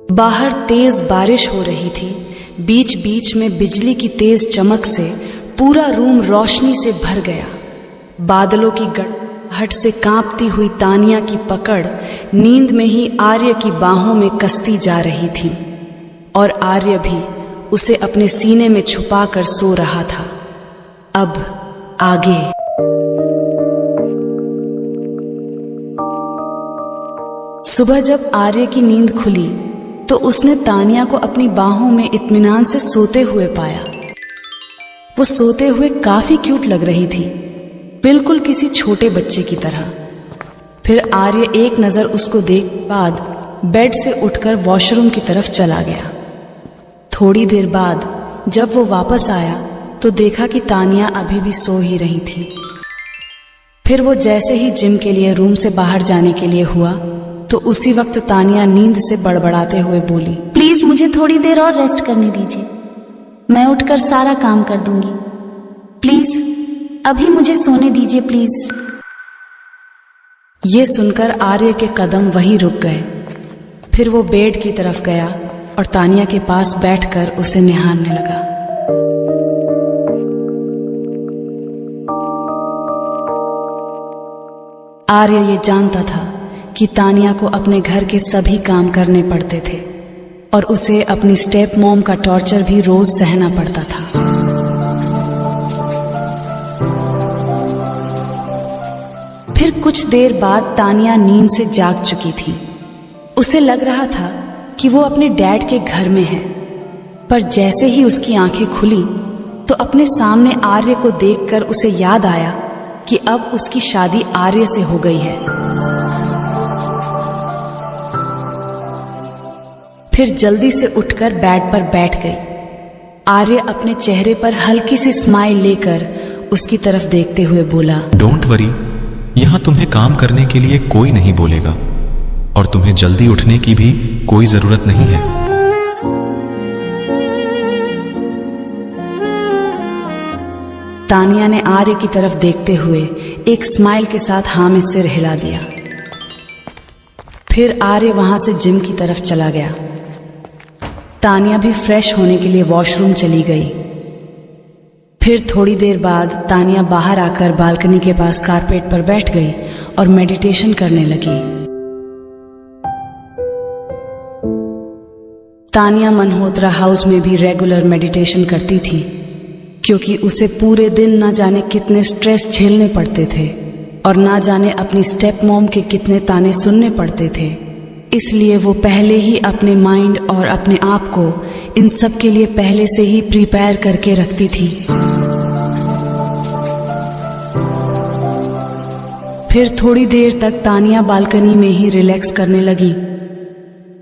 बाहर तेज बारिश हो रही थी। बीच बीच में बिजली की तेज चमक से पूरा रूम रोशनी से भर गया। बादलों की गड़गड़ाहट से कांपती हुई तानिया की पकड़ नींद में ही आर्य की बाहों में कसती जा रही थी और आर्य भी उसे अपने सीने में छुपाकर सो रहा था। अब आगे। सुबह जब आर्य की नींद खुली तो उसने तानिया को अपनी बाहों में इत्मीनान से सोते हुए पाया। वो सोते हुए काफी क्यूट लग रही थी, बिल्कुल किसी छोटे बच्चे की तरह। फिर आर्य एक नजर उसको देख बाद बेड से उठकर वॉशरूम की तरफ चला गया। थोड़ी देर बाद जब वो वापस आया तो देखा कि तानिया अभी भी सो ही रही थी। फिर वो जैसे ही जिम के लिए रूम से बाहर जाने के लिए हुआ तो उसी वक्त तानिया नींद से बड़बड़ाते हुए बोली, प्लीज मुझे थोड़ी देर और रेस्ट करने दीजिए, मैं उठकर सारा काम कर दूंगी। प्लीज अभी मुझे सोने दीजिए प्लीज। ये सुनकर आर्य के कदम वहीं रुक गए। फिर वो बेड की तरफ गया और तानिया के पास बैठकर उसे निहारने लगा। आर्य ये जानता था कि तानिया को अपने घर के सभी काम करने पड़ते थे और उसे अपनी स्टेप मॉम का टॉर्चर भी रोज सहना पड़ता था। फिर कुछ देर बाद तानिया नींद से जाग चुकी थी। उसे लग रहा था कि वो अपने डैड के घर में है, पर जैसे ही उसकी आंखें खुली तो अपने सामने आर्य को देखकर उसे याद आया कि अब उसकी शादी आर्य से हो गई है। फिर जल्दी से उठकर बेड पर बैठ गई। आर्य अपने चेहरे पर हल्की सी स्माइल लेकर उसकी तरफ देखते हुए बोला, डोंट वरी, यहां तुम्हें काम करने के लिए कोई नहीं बोलेगा और तुम्हें जल्दी उठने की भी कोई जरूरत नहीं है। तानिया ने आर्य की तरफ देखते हुए एक स्माइल के साथ हाँ में सिर हिला दिया। फिर आर्य वहां से जिम की तरफ चला गया। तानिया भी फ्रेश होने के लिए वॉशरूम चली गई। फिर थोड़ी देर बाद तानिया बाहर आकर बालकनी के पास कारपेट पर बैठ गई और मेडिटेशन करने लगी। तानिया मल्होत्रा हाउस में भी रेगुलर मेडिटेशन करती थी, क्योंकि उसे पूरे दिन ना जाने कितने स्ट्रेस झेलने पड़ते थे और ना जाने अपनी स्टेप मॉम के कितने ताने सुनने पड़ते थे। इसलिए वो पहले ही अपने माइंड और अपने आप को इन सब के लिए पहले से ही प्रिपेयर करके रखती थी। फिर थोड़ी देर तक तानिया बालकनी में ही रिलैक्स करने लगी।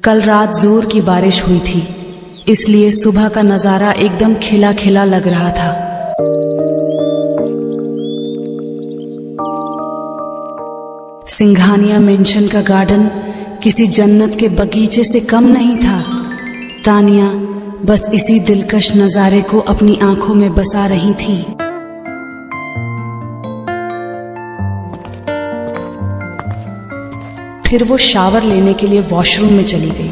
कल रात जोर की बारिश हुई थी, इसलिए सुबह का नजारा एकदम खिला खिला लग रहा था। सिंघानिया मेंशन का गार्डन किसी जन्नत के बगीचे से कम नहीं था। तानिया बस इसी दिलकश नजारे को अपनी आंखों में बसा रही थी। फिर वो शावर लेने के लिए वॉशरूम में चली गई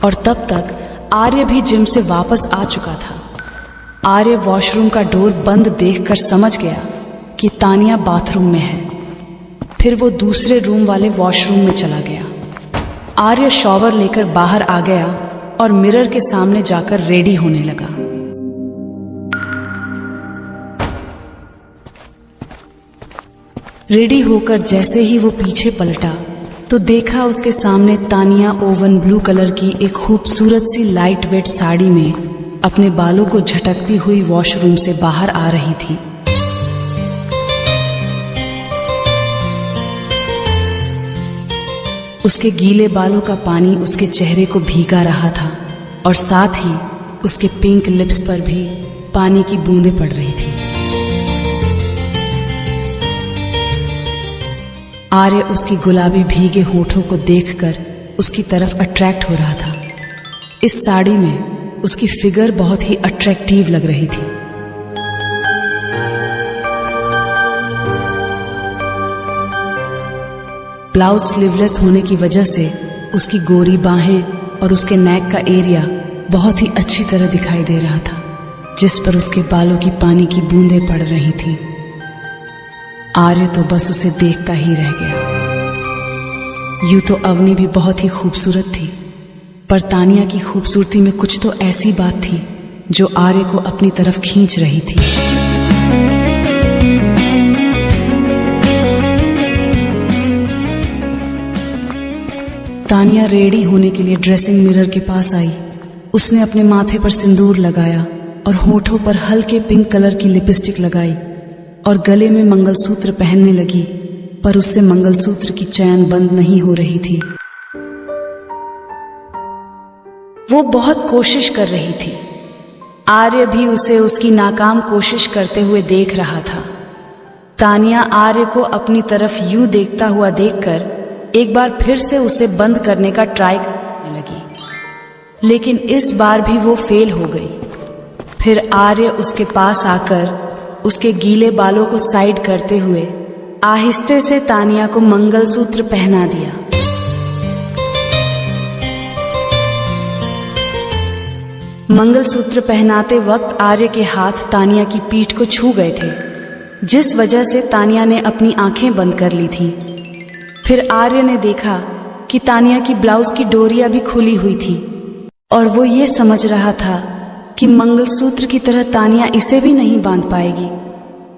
और तब तक आर्य भी जिम से वापस आ चुका था। आर्य वॉशरूम का डोर बंद देखकर समझ गया कि तानिया बाथरूम में है। फिर वो दूसरे रूम वाले वॉशरूम में चला गया। आर्य शॉवर लेकर बाहर आ गया और मिरर के सामने जाकर रेडी होने लगा। रेडी होकर जैसे ही वो पीछे पलटा तो देखा उसके सामने तानिया ओवन ब्लू कलर की एक खूबसूरत सी लाइट वेट साड़ी में अपने बालों को झटकती हुई वॉशरूम से बाहर आ रही थी। उसके गीले बालों का पानी उसके चेहरे को भीगा रहा था और साथ ही उसके पिंक लिप्स पर भी पानी की बूंदें पड़ रही थी। आर्य उसकी गुलाबी भीगे होठों को देखकर उसकी तरफ अट्रैक्ट हो रहा था। इस साड़ी में उसकी फिगर बहुत ही अट्रैक्टिव लग रही थी। ब्लाउज स्लीवलेस होने की वजह से उसकी गोरी बाहें और उसके नेक का एरिया बहुत ही अच्छी तरह दिखाई दे रहा था, जिस पर उसके बालों की पानी की बूंदें पड़ रही थीं। आर्य तो बस उसे देखता ही रह गया। यूं तो अवनी भी बहुत ही खूबसूरत थी, पर तानिया की खूबसूरती में कुछ तो ऐसी बात थी जो आर्य को अपनी तरफ खींच रही थी। तानिया रेडी होने के लिए ड्रेसिंग मिरर के पास आई। उसने अपने माथे पर सिंदूर लगाया और होठों पर हल्के पिंक कलर की लिपस्टिक लगाई और गले में मंगलसूत्र पहनने लगी, पर उससे मंगलसूत्र की चैन बंद नहीं हो रही थी। वो बहुत कोशिश कर रही थी। आर्य भी उसे उसकी नाकाम कोशिश करते हुए देख रहा था। तानिया आर्य को अपनी तरफ यूं देखता हुआ देखकर एक बार फिर से उसे बंद करने का ट्राई करने लगी, लेकिन इस बार भी वो फेल हो गई। फिर आर्य उसके पास आकर उसके गीले बालों को साइड करते हुए आहिस्ते से तानिया को मंगलसूत्र पहना दिया। मंगलसूत्र पहनाते वक्त आर्य के हाथ तानिया की पीठ को छू गए थे, जिस वजह से तानिया ने अपनी आंखें बंद कर ली थीं। फिर आर्य ने देखा कि तानिया की ब्लाउज की डोरियां भी खुली हुई थी और वो ये समझ रहा था कि मंगलसूत्र की तरह तानिया इसे भी नहीं बांध पाएगी।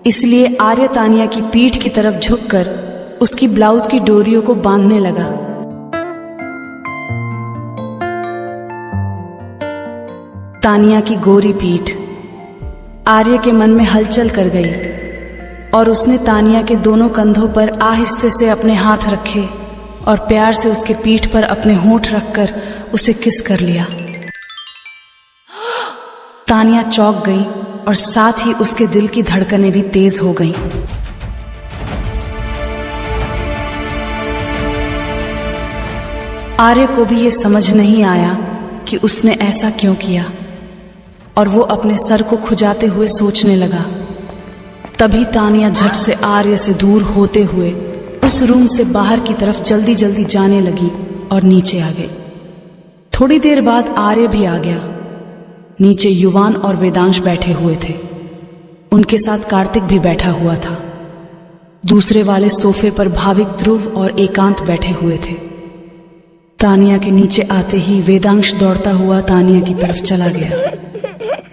इसलिए आर्य तानिया की पीठ की तरफ झुककर उसकी ब्लाउज की डोरियों को बांधने लगा। तानिया की गोरी पीठ आर्य के मन में हलचल कर गई और उसने तानिया के दोनों कंधों पर आहिस्ते से अपने हाथ रखे और प्यार से उसके पीठ पर अपने होंठ रखकर उसे किस कर लिया। तानिया चौंक गई और साथ ही उसके दिल की धड़कनें भी तेज हो गईं। आर्य को भी ये समझ नहीं आया कि उसने ऐसा क्यों किया और वो अपने सर को खुजाते हुए सोचने लगा। तभी तानिया झट से आर्य से दूर होते हुए उस रूम से बाहर की तरफ जल्दी जल्दी जाने लगी और नीचे आ गई। थोड़ी देर बाद आर्य भी आ गया। नीचे युवान और वेदांश बैठे हुए थे। उनके साथ कार्तिक भी बैठा हुआ था। दूसरे वाले सोफे पर भाविक, ध्रुव और एकांत बैठे हुए थे। तानिया के नीचे आते ही वेदांश दौड़ता हुआ तानिया की तरफ चला गया।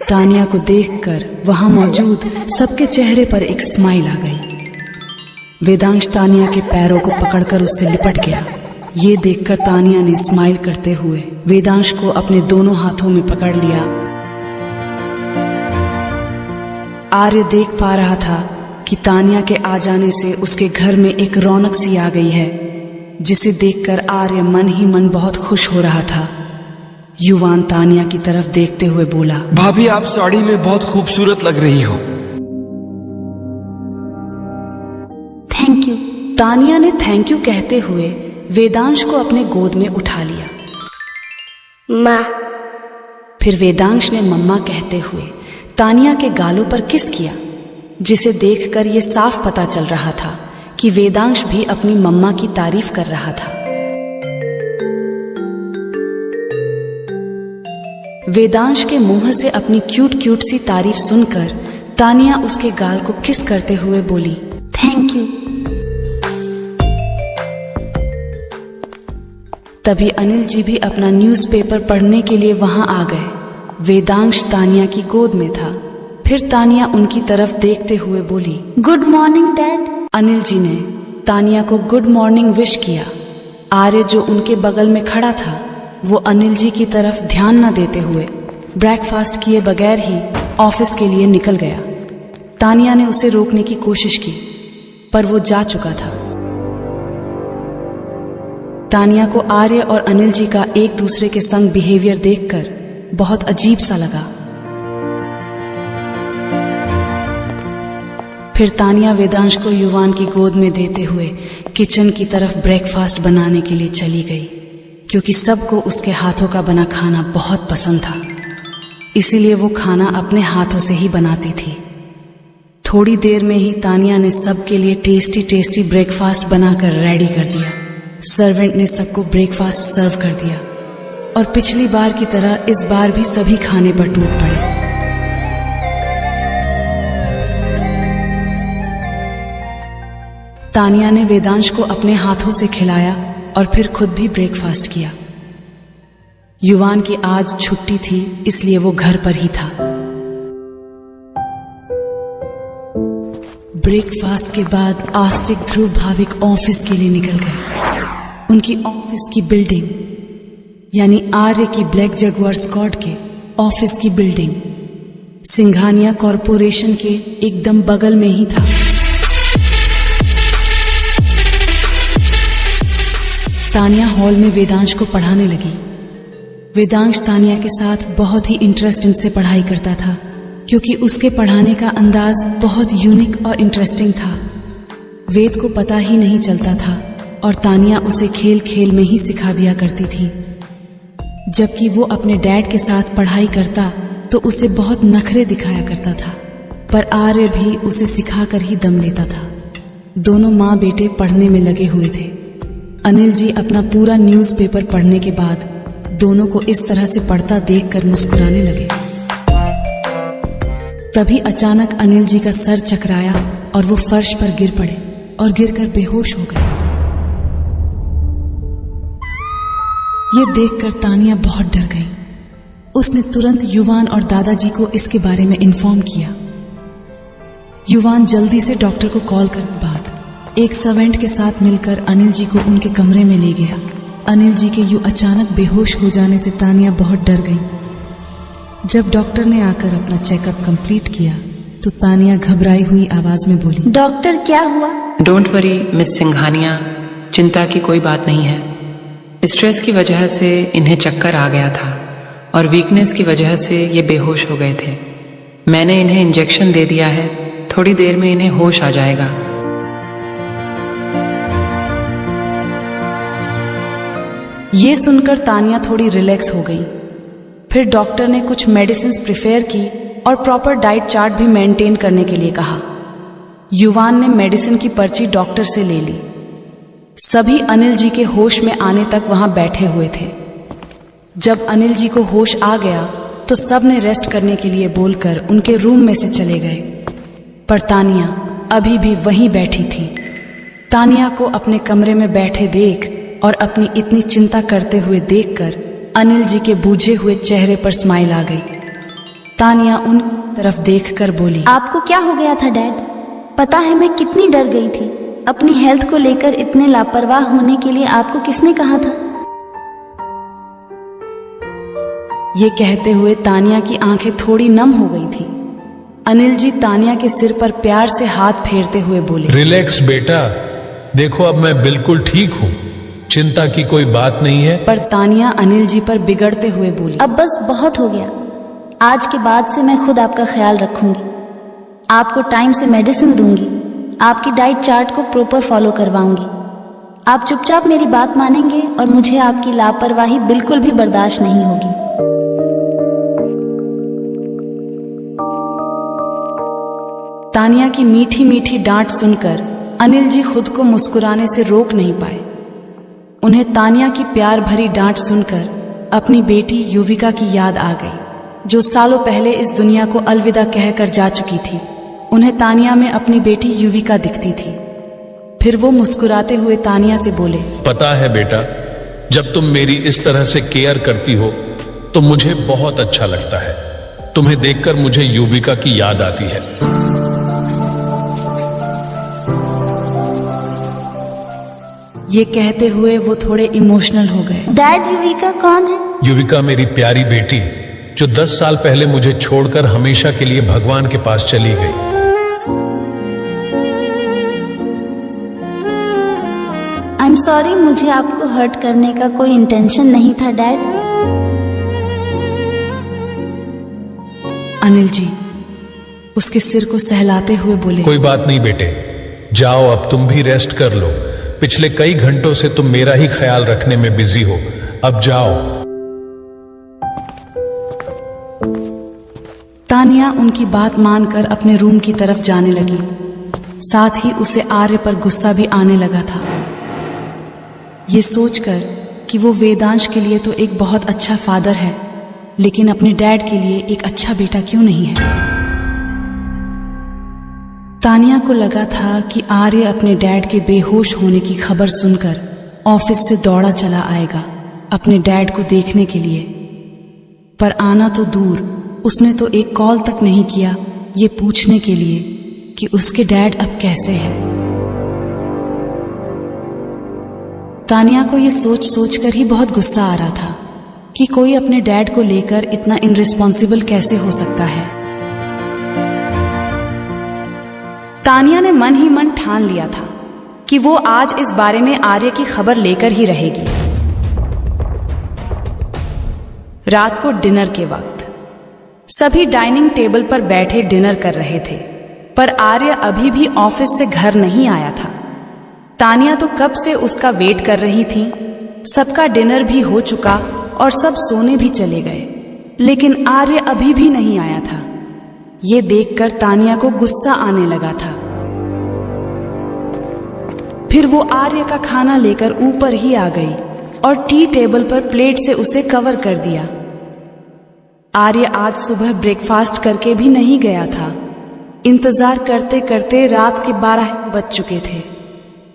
तानिया को देखकर वहां मौजूद सबके चेहरे पर एक स्माइल आ गई। वेदांश तानिया के पैरों को पकड़कर उससे लिपट गया। ये देखकर तानिया ने स्माइल करते हुए वेदांश को अपने दोनों हाथों में पकड़ लिया। आर्य देख पा रहा था कि तानिया के आ जाने से उसके घर में एक रौनक सी आ गई है, जिसे देखकर आर्य मन ही मन बहुत खुश हो रहा था। युवान तानिया की तरफ देखते हुए बोला, भाभी आप साड़ी में बहुत खूबसूरत लग रही हो। Thank you. तानिया ने थैंक यू कहते हुए वेदांश को अपने गोद में उठा लिया। माँ। फिर वेदांश ने मम्मा कहते हुए तानिया के गालों पर किस किया, जिसे देखकर ये साफ पता चल रहा था कि वेदांश भी अपनी मम्मा की तारीफ कर रहा था। वेदांश के मुंह से अपनी क्यूट क्यूट सी तारीफ सुनकर तानिया उसके गाल को किस करते हुए बोली, थैंक यू। तभी अनिल जी भी अपना न्यूज़पेपर पढ़ने के लिए वहां आ गए। वेदांश तानिया की गोद में था। फिर तानिया उनकी तरफ देखते हुए बोली, good morning dad. Anil ji ने तानिया को गुड मॉर्निंग विश किया। आर्य जो उनके बगल में खड़ा था वो अनिल जी की तरफ ध्यान न देते हुए ब्रेकफास्ट किए बगैर ही ऑफिस के लिए निकल गया। तानिया ने उसे रोकने की कोशिश की, पर वो जा चुका था। तानिया को आर्य और अनिल जी का एक दूसरे के संग बिहेवियर देखकर बहुत अजीब सा लगा। फिर तानिया वेदांश को युवान की गोद में देते हुए किचन की तरफ ब्रेकफास्ट बनाने के लिए चली गई, क्योंकि सबको उसके हाथों का बना खाना बहुत पसंद था। इसीलिए वो खाना अपने हाथों से ही बनाती थी। थोड़ी देर में ही तानिया ने सबके लिए टेस्टी टेस्टी ब्रेकफास्ट बनाकर रेडी कर दिया। सर्वेंट ने सबको ब्रेकफास्ट सर्व कर दिया। और पिछली बार की तरह इस बार भी सभी खाने पर टूट पड़े। तानिया ने वेदांश को अपने हाथों से खिलाया और फिर खुद भी ब्रेकफास्ट किया। युवान की आज छुट्टी थी, इसलिए वो घर पर ही था। ब्रेकफास्ट के बाद आस्तिक, ध्रुव, भाविक ऑफिस के लिए निकल गए। उनकी ऑफिस की बिल्डिंग यानी आर्य की ब्लैक जगुआर स्क्वाड के ऑफिस की बिल्डिंग सिंघानिया कॉरपोरेशन के एकदम बगल में ही था। तानिया हॉल में वेदांश को पढ़ाने लगी। वेदांश तानिया के साथ बहुत ही इंटरेस्टिंग से पढ़ाई करता था, क्योंकि उसके पढ़ाने का अंदाज बहुत यूनिक और इंटरेस्टिंग था। वेद को पता ही नहीं चलता था और तानिया उसे खेल खेल में ही सिखा दिया करती थी। जबकि वो अपने डैड के साथ पढ़ाई करता तो उसे बहुत नखरे दिखाया करता था, पर आर्य भी उसे सिखाकर ही दम लेता था। दोनों माँ बेटे पढ़ने में लगे हुए थे। अनिल जी अपना पूरा न्यूज़पेपर पढ़ने के बाद दोनों को इस तरह से पढ़ता देखकर मुस्कुराने लगे। तभी अचानक अनिल जी का सर चकराया और वो फर्श पर गिर पड़े और गिरकर बेहोश हो गए। ये देखकर तानिया बहुत डर गई। उसने तुरंत युवान और दादाजी को इसके बारे में इन्फॉर्म किया। युवान जल्दी से डॉक्टर को कॉल करने बाद एक सर्वेंट के साथ मिलकर अनिल जी को उनके कमरे में ले गया। अनिल जी के यूं अचानक बेहोश हो जाने से तानिया बहुत डर गई। जब डॉक्टर ने आकर अपना चेकअप कंप्लीट किया तो तानिया घबराई हुई आवाज में बोली, डॉक्टर क्या हुआ? डोंट वरी मिस सिंघानिया, चिंता की कोई बात नहीं है। स्ट्रेस की वजह से इन्हें चक्कर आ गया था और वीकनेस की वजह से ये बेहोश हो गए थे। मैंने इन्हें इंजेक्शन दे दिया है, थोड़ी देर में इन्हें होश आ जाएगा। ये सुनकर तानिया थोड़ी रिलैक्स हो गई। फिर डॉक्टर ने कुछ मेडिसिन प्रिपेयर की और प्रॉपर डाइट चार्ट भी मेंटेन करने के लिए कहा। युवान ने मेडिसिन की पर्ची डॉक्टर से ले ली। सभी अनिल जी के होश में आने तक वहां बैठे हुए थे। जब अनिल जी को होश आ गया तो सब ने रेस्ट करने के लिए बोलकर उनके रूम में से चले गए, पर तानिया अभी भी वहीं बैठी थी। तानिया को अपने कमरे में बैठे देख और अपनी इतनी चिंता करते हुए देखकर अनिल जी के बूझे हुए चेहरे पर स्माइल आ गई। तानिया उन तरफ देखकर बोली, आपको क्या हो गया था डैड? पता है मैं कितनी डर गई थी। अपनी हेल्थ को लेकर इतने लापरवाह होने के लिए आपको किसने कहा था? ये कहते हुए तानिया की आंखें थोड़ी नम हो गई थी। अनिल जी तानिया के सिर पर प्यार से हाथ फेरते हुए बोले, रिलैक्स बेटा, देखो अब मैं बिल्कुल ठीक हूँ, चिंता की कोई बात नहीं है। पर तानिया अनिल जी पर बिगड़ते हुए बोली, अब बस बहुत हो गया। आज के बाद से मैं खुद आपका ख्याल रखूंगी, आपको टाइम से मेडिसिन दूंगी, आपकी डाइट चार्ट को प्रॉपर फॉलो करवाऊंगी। आप चुपचाप मेरी बात मानेंगे और मुझे आपकी लापरवाही बिल्कुल भी बर्दाश्त नहीं होगी। तानिया की मीठी मीठी डांट सुनकर अनिल जी खुद को मुस्कुराने से रोक नहीं पाए। उन्हें तानिया की प्यार भरी डांट सुनकर अपनी बेटी युविका की याद आ गई, जो सालों पहले इस दुनिया को अलविदा कहकर जा चुकी थी। उन्हें तानिया में अपनी बेटी युविका दिखती थी। फिर वो मुस्कुराते हुए तानिया से बोले, पता है बेटा, जब तुम मेरी इस तरह से केयर करती हो तो मुझे बहुत अच्छा लगता है। तुम्हें देखकर मुझे युविका की याद आती है। ये कहते हुए वो थोड़े इमोशनल हो गए। डैड, युविका कौन है? युविका मेरी प्यारी बेटी, जो 10 साल पहले मुझे छोड़कर हमेशा के लिए भगवान के पास चली गई। आई एम सॉरी, मुझे आपको हर्ट करने का कोई इंटेंशन नहीं था डैड। अनिल जी उसके सिर को सहलाते हुए बोले, कोई बात नहीं बेटे, जाओ अब तुम भी रेस्ट कर लो। पिछले कई घंटों से तुम मेरा ही ख्याल रखने में बिजी हो, अब जाओ। तानिया उनकी बात मानकर अपने रूम की तरफ जाने लगी। साथ ही उसे आर्य पर गुस्सा भी आने लगा था। ये सोचकर कि वो वेदांश के लिए तो एक बहुत अच्छा फादर है, लेकिन अपने डैड के लिए एक अच्छा बेटा क्यों नहीं है। तानिया को लगा था कि आर्य अपने डैड के बेहोश होने की खबर सुनकर ऑफिस से दौड़ा चला आएगा अपने डैड को देखने के लिए, पर आना तो दूर, उसने तो एक कॉल तक नहीं किया ये पूछने के लिए कि उसके डैड अब कैसे हैं। तानिया को ये सोच सोच कर ही बहुत गुस्सा आ रहा था कि कोई अपने डैड को लेकर इतना इनरिस्पॉन्सिबल कैसे हो सकता है। तानिया ने मन ही मन ठान लिया था कि वो आज इस बारे में आर्य की खबर लेकर ही रहेगी। रात को डिनर के वक्त सभी डाइनिंग टेबल पर बैठे डिनर कर रहे थे, पर आर्य अभी भी ऑफिस से घर नहीं आया था। तानिया तो कब से उसका वेट कर रही थी। सबका डिनर भी हो चुका और सब सोने भी चले गए, लेकिन आर्य अभी भी नहीं आया था। ये देखकर तानिया को गुस्सा आने लगा था। फिर वो आर्य का खाना लेकर ऊपर ही आ गई और टी टेबल पर प्लेट से उसे कवर कर दिया। आर्य आज सुबह ब्रेकफास्ट करके भी नहीं गया था। इंतजार करते करते रात के 12 बज चुके थे,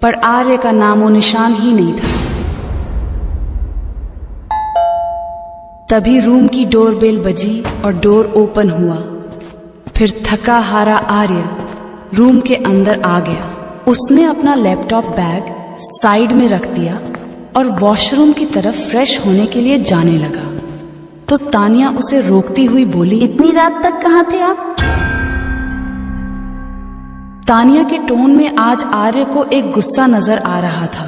पर आर्य का नामो निशान ही नहीं था। तभी रूम की डोरबेल बजी और डोर ओपन हुआ। फिर थका हारा आर्य रूम के अंदर आ गया। उसने अपना लैपटॉप बैग साइड में रख दिया और वॉशरूम की तरफ फ्रेश होने के लिए जाने लगा, तो तानिया उसे रोकती हुई बोली, इतनी रात तक कहाँ थे आप? तानिया के टोन में आज आर्य को एक गुस्सा नजर आ रहा था।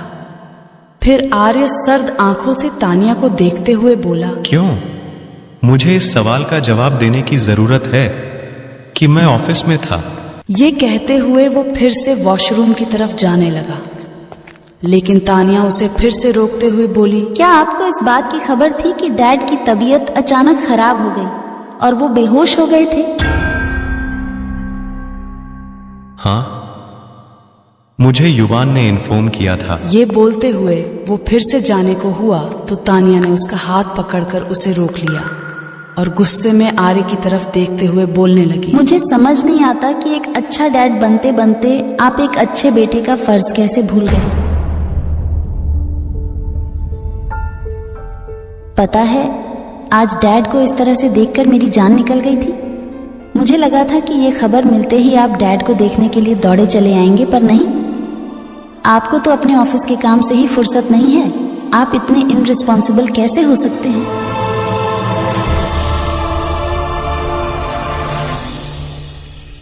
फिर आर्य सर्द आंखों से तानिया को देखते हुए बोला, क्यों? मुझे इस सवाल का जवाब देने की जरूरत है कि मैं ऑफिस में था। ये कहते हुए वो फिर से वॉशरूम की तरफ जाने लगा, लेकिन तानिया उसे फिर से रोकते हुए बोली, क्या आपको इस बात की खबर थी कि डैड की तबीयत अचानक खराब हो गई और वो बेहोश हो गए थे? हाँ, मुझे युवान ने इन्फॉर्म किया था। ये बोलते हुए वो फिर से जाने को हुआ तो तानिया ने उसका हाथ पकड़कर उसे रोक लिया और गुस्से में आर्य की तरफ देखते हुए बोलने लगी, मुझे समझ नहीं आता कि एक अच्छा डैड बनते बनते आप एक अच्छे बेटे का फर्ज कैसे भूल गए। पता है, आज डैड को इस तरह से देखकर मेरी जान निकल गई थी। मुझे लगा था कि ये खबर मिलते ही आप डैड को देखने के लिए दौड़े चले आएंगे, पर नहीं। आपको तो अपने ऑफिस के काम से ही फुर्सत नहीं है। आप इतने इनरिस्पॉन्सिबल कैसे हो सकते हैं?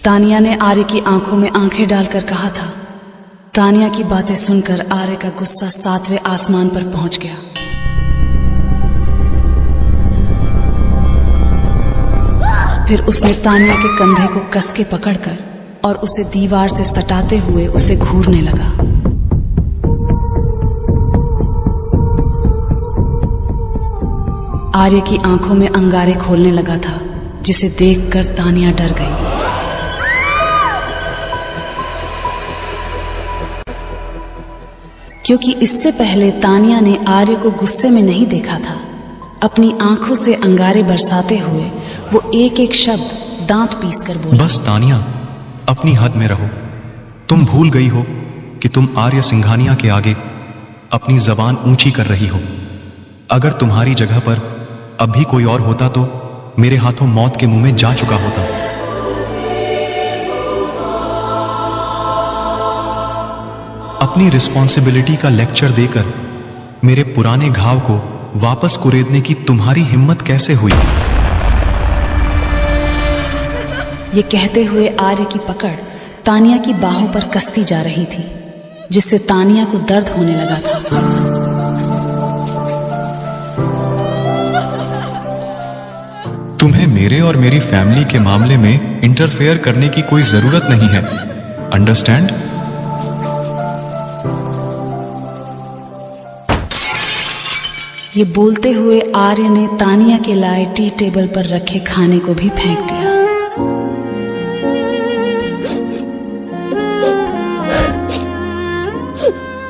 तानिया ने आर्य की आंखों में आंखें डालकर कहा था। तानिया की बातें सुनकर आर्य का गुस्सा 7वें आसमान पर पहुंच गया। फिर उसने तानिया के कंधे को कस के पकड़कर और उसे दीवार से सटाते हुए उसे घूरने लगा। आर्य की आंखों में अंगारे खोलने लगा था, जिसे देखकर तानिया डर गई। क्योंकि इससे पहले तानिया ने आर्य को गुस्से में नहीं देखा था। अपनी आंखों से अंगारे बरसाते हुए वो एक एक शब्द दांत पीस कर बोला, बस तानिया, अपनी हद में रहो। तुम भूल गई हो कि तुम आर्य सिंघानिया के आगे अपनी जबान ऊंची कर रही हो। अगर तुम्हारी जगह पर अब भी कोई और होता तो मेरे हाथों मौत के मुंह में जा चुका होता। अपनी रिस्पॉन्सिबिलिटी का लेक्चर देकर मेरे पुराने घाव को वापस कुरेदने की तुम्हारी हिम्मत कैसे हुई? ये कहते हुए आर्य की पकड़ तानिया की बाहों पर कसती जा रही थी, जिससे तानिया को दर्द होने लगा था। तुम्हें मेरे और मेरी फैमिली के मामले में इंटरफेयर करने की कोई जरूरत नहीं है, अंडरस्टैंड? ये बोलते हुए आर्य ने तानिया के लाए टी टेबल पर रखे खाने को भी फेंक दिया।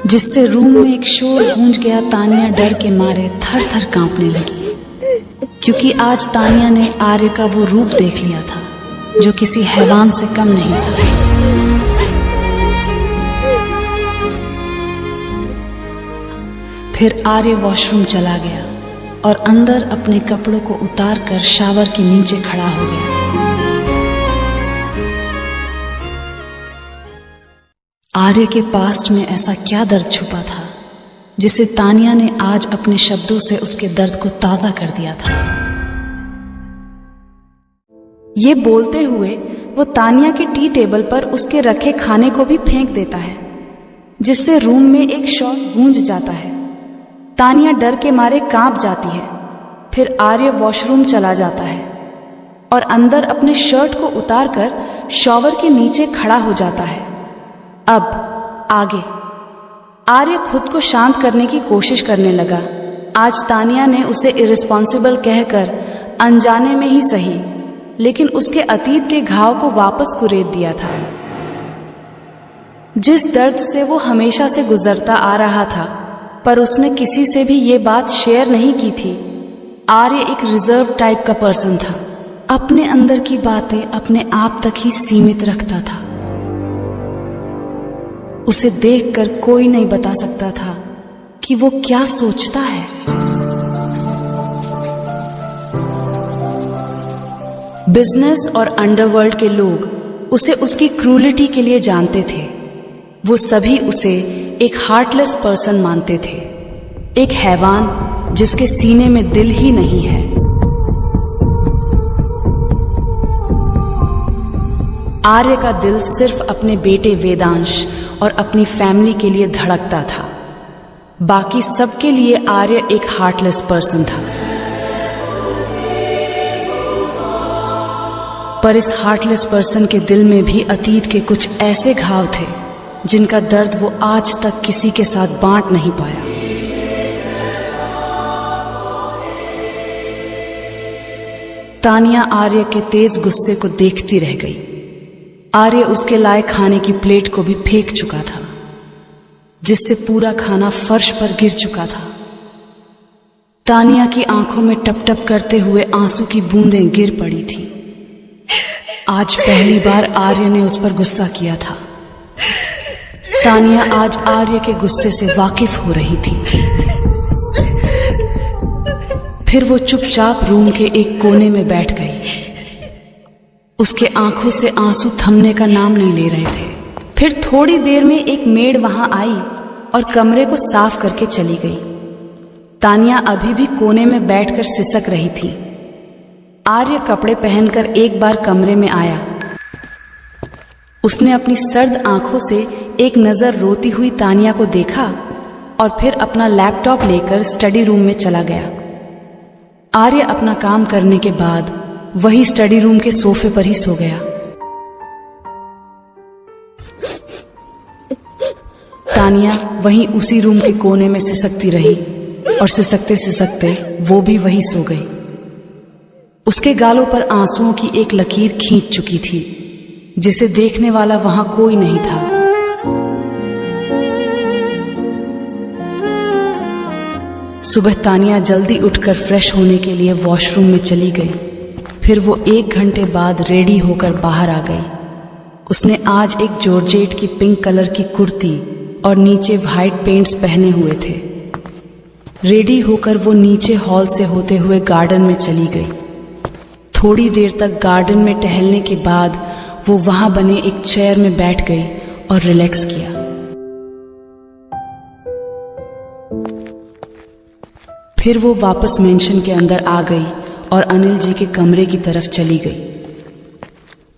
जिससे रूम में एक शोर गूंज गया। तानिया डर के मारे थर थर कांपने लगी, क्योंकि आज तानिया ने आर्य का वो रूप देख लिया था जो किसी हैवान से कम नहीं था। फिर आर्य वॉशरूम चला गया और अंदर अपने कपड़ों को उतारकर शावर के नीचे खड़ा हो गया। आर्य के पास्ट में ऐसा क्या दर्द छुपा था जिसे तानिया ने आज अपने शब्दों से उसके दर्द को ताजा कर दिया था। ये बोलते हुए वो तानिया के टी टेबल पर उसके रखे खाने को भी फेंक देता है, जिससे रूम में एक शॉट गूंज जाता है। तानिया डर के मारे कांप जाती है। फिर आर्य वॉशरूम चला जाता है और अंदर अपने शर्ट को उतारकर शॉवर के नीचे खड़ा हो जाता है। अब आगे आर्य खुद को शांत करने की कोशिश करने लगा। आज तानिया ने उसे इर्रिस्पॉन्सिबल कहकर अनजाने में ही सही, लेकिन उसके अतीत के घाव को वापस कुरेद दिया था। जिस दर्द से वो हमेशा से गुजरता आ रहा था, पर उसने किसी से भी ये बात शेयर नहीं की थी। आर्य एक रिजर्व टाइप का पर्सन था। अपने अंदर की बातें अपने आप तक ही सीमित रखता था। उसे देखकर कोई नहीं बता सकता था कि वो क्या सोचता है। बिजनेस और अंडरवर्ल्ड के लोग उसे उसकी क्रूलिटी के लिए जानते थे। वो सभी उसे एक हार्टलेस पर्सन मानते थे, एक हैवान जिसके सीने में दिल ही नहीं है। आर्य का दिल सिर्फ अपने बेटे वेदांश और अपनी फैमिली के लिए धड़कता था। बाकी सबके लिए आर्य एक हार्टलेस पर्सन था। पर इस हार्टलेस पर्सन के दिल में भी अतीत के कुछ ऐसे घाव थे जिनका दर्द वो आज तक किसी के साथ बांट नहीं पाया। तानिया आर्य के तेज गुस्से को देखती रह गई। आर्य उसके लाए खाने की प्लेट को भी फेंक चुका था, जिससे पूरा खाना फर्श पर गिर चुका था। तानिया की आंखों में टप-टप करते हुए आंसू की बूंदें गिर पड़ी थी। आज पहली बार आर्य ने उस पर गुस्सा किया था। तानिया आज आर्य के गुस्से से वाकिफ हो रही थी। फिर वो चुपचाप रूम के एक कोने में बैठ गई। उसके आंखों से आंसू थमने का नाम नहीं ले रहे थे। फिर थोड़ी देर में एक मेड वहां आई और कमरे को साफ करके चली गई। तानिया अभी भी कोने में बैठकर सिसक रही थी। आर्य कपड़े पहनकर एक बार कमरे में आया। उसने अपनी सर्द आंखों से एक नजर रोती हुई तानिया को देखा और फिर अपना लैपटॉप लेकर स्टडी रूम में चला गया। आर्य अपना काम करने के बाद वही स्टडी रूम के सोफे पर ही सो गया। तानिया वहीं उसी रूम के कोने में सिसकती रही और सिसकते सिसकते वो भी वहीं सो गई। उसके गालों पर आंसुओं की एक लकीर खींच चुकी थी, जिसे देखने वाला वहां कोई नहीं था। सुबह तानिया जल्दी उठकर फ्रेश होने के लिए वॉशरूम में चली गई। फिर वो 1 घंटे बाद रेडी होकर बाहर आ गई। उसने आज एक जॉर्जेट की पिंक कलर की कुर्ती और नीचे व्हाइट पेंट्स पहने हुए थे। रेडी होकर वो नीचे हॉल से होते हुए गार्डन में चली गई। थोड़ी देर तक गार्डन में टहलने के बाद वो वहां बने एक चेयर में बैठ गई और रिलैक्स किया। फिर वो वापस मेंशन के अंदर आ गई और अनिल जी के कमरे की तरफ चली गई।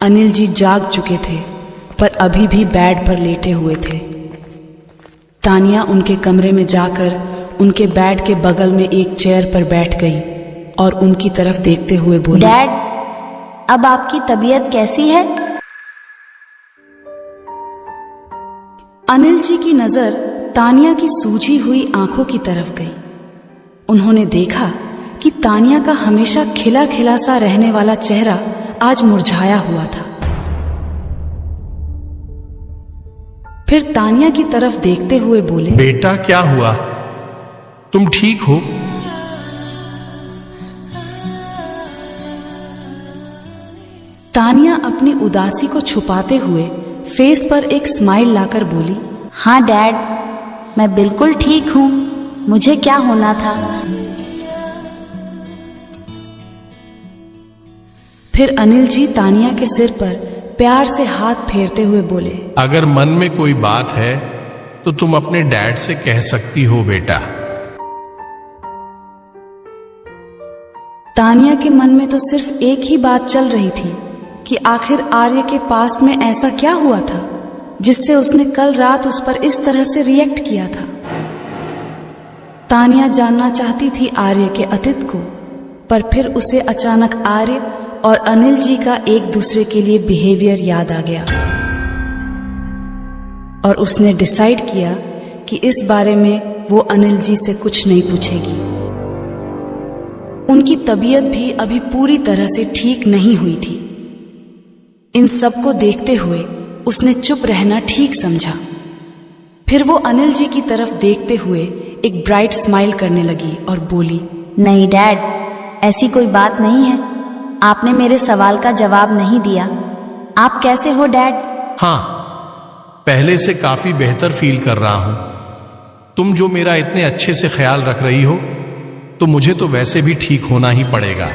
अनिल जी जाग चुके थे, पर अभी भी बेड पर लेटे हुए थे। तानिया उनके कमरे में जाकर उनके बेड के बगल में एक चेयर पर बैठ गई और उनकी तरफ देखते हुए बोली, डैड, अब आपकी तबीयत कैसी है? अनिल जी की नजर तानिया की सूजी हुई आंखों की तरफ गई। उन्होंने देखा कि तानिया का हमेशा खिला खिला सा रहने वाला चेहरा आज मुरझाया हुआ था। फिर तानिया की तरफ देखते हुए बोले, बेटा क्या हुआ, तुम ठीक हो? तानिया अपनी उदासी को छुपाते हुए फेस पर एक स्माइल लाकर बोली, हाँ डैड, मैं बिल्कुल ठीक हूँ, मुझे क्या होना था। फिर अनिल जी तानिया के सिर पर प्यार से हाथ फेरते हुए बोले, अगर मन में कोई बात है तो तुम अपने डैड से कह सकती हो बेटा। तानिया के मन में तो सिर्फ एक ही बात चल रही थी कि आखिर आर्य के पास्ट में ऐसा क्या हुआ था जिससे उसने कल रात उस पर इस तरह से रिएक्ट किया था। तानिया जानना चाहती थी आर्य के अतीत को, पर फिर उसे अचानक आर्य और अनिल जी का एक दूसरे के लिए बिहेवियर याद आ गया और उसने डिसाइड किया कि इस बारे में वो अनिल जी से कुछ नहीं पूछेगी। उनकी तबीयत भी अभी पूरी तरह से ठीक नहीं हुई थी। इन सब को देखते हुए उसने चुप रहना ठीक समझा। फिर वो अनिल जी की तरफ देखते हुए एक ब्राइट स्माइल करने लगी और बोली, नहीं डैड, ऐसी कोई बात नहीं है। आपने मेरे सवाल का जवाब नहीं दिया। आप कैसे हो डैड? हाँ, पहले से काफी बेहतर फील कर रहा हूं। तुम जो मेरा इतने अच्छे से ख्याल रख रही हो तो मुझे तो वैसे भी ठीक होना ही पड़ेगा।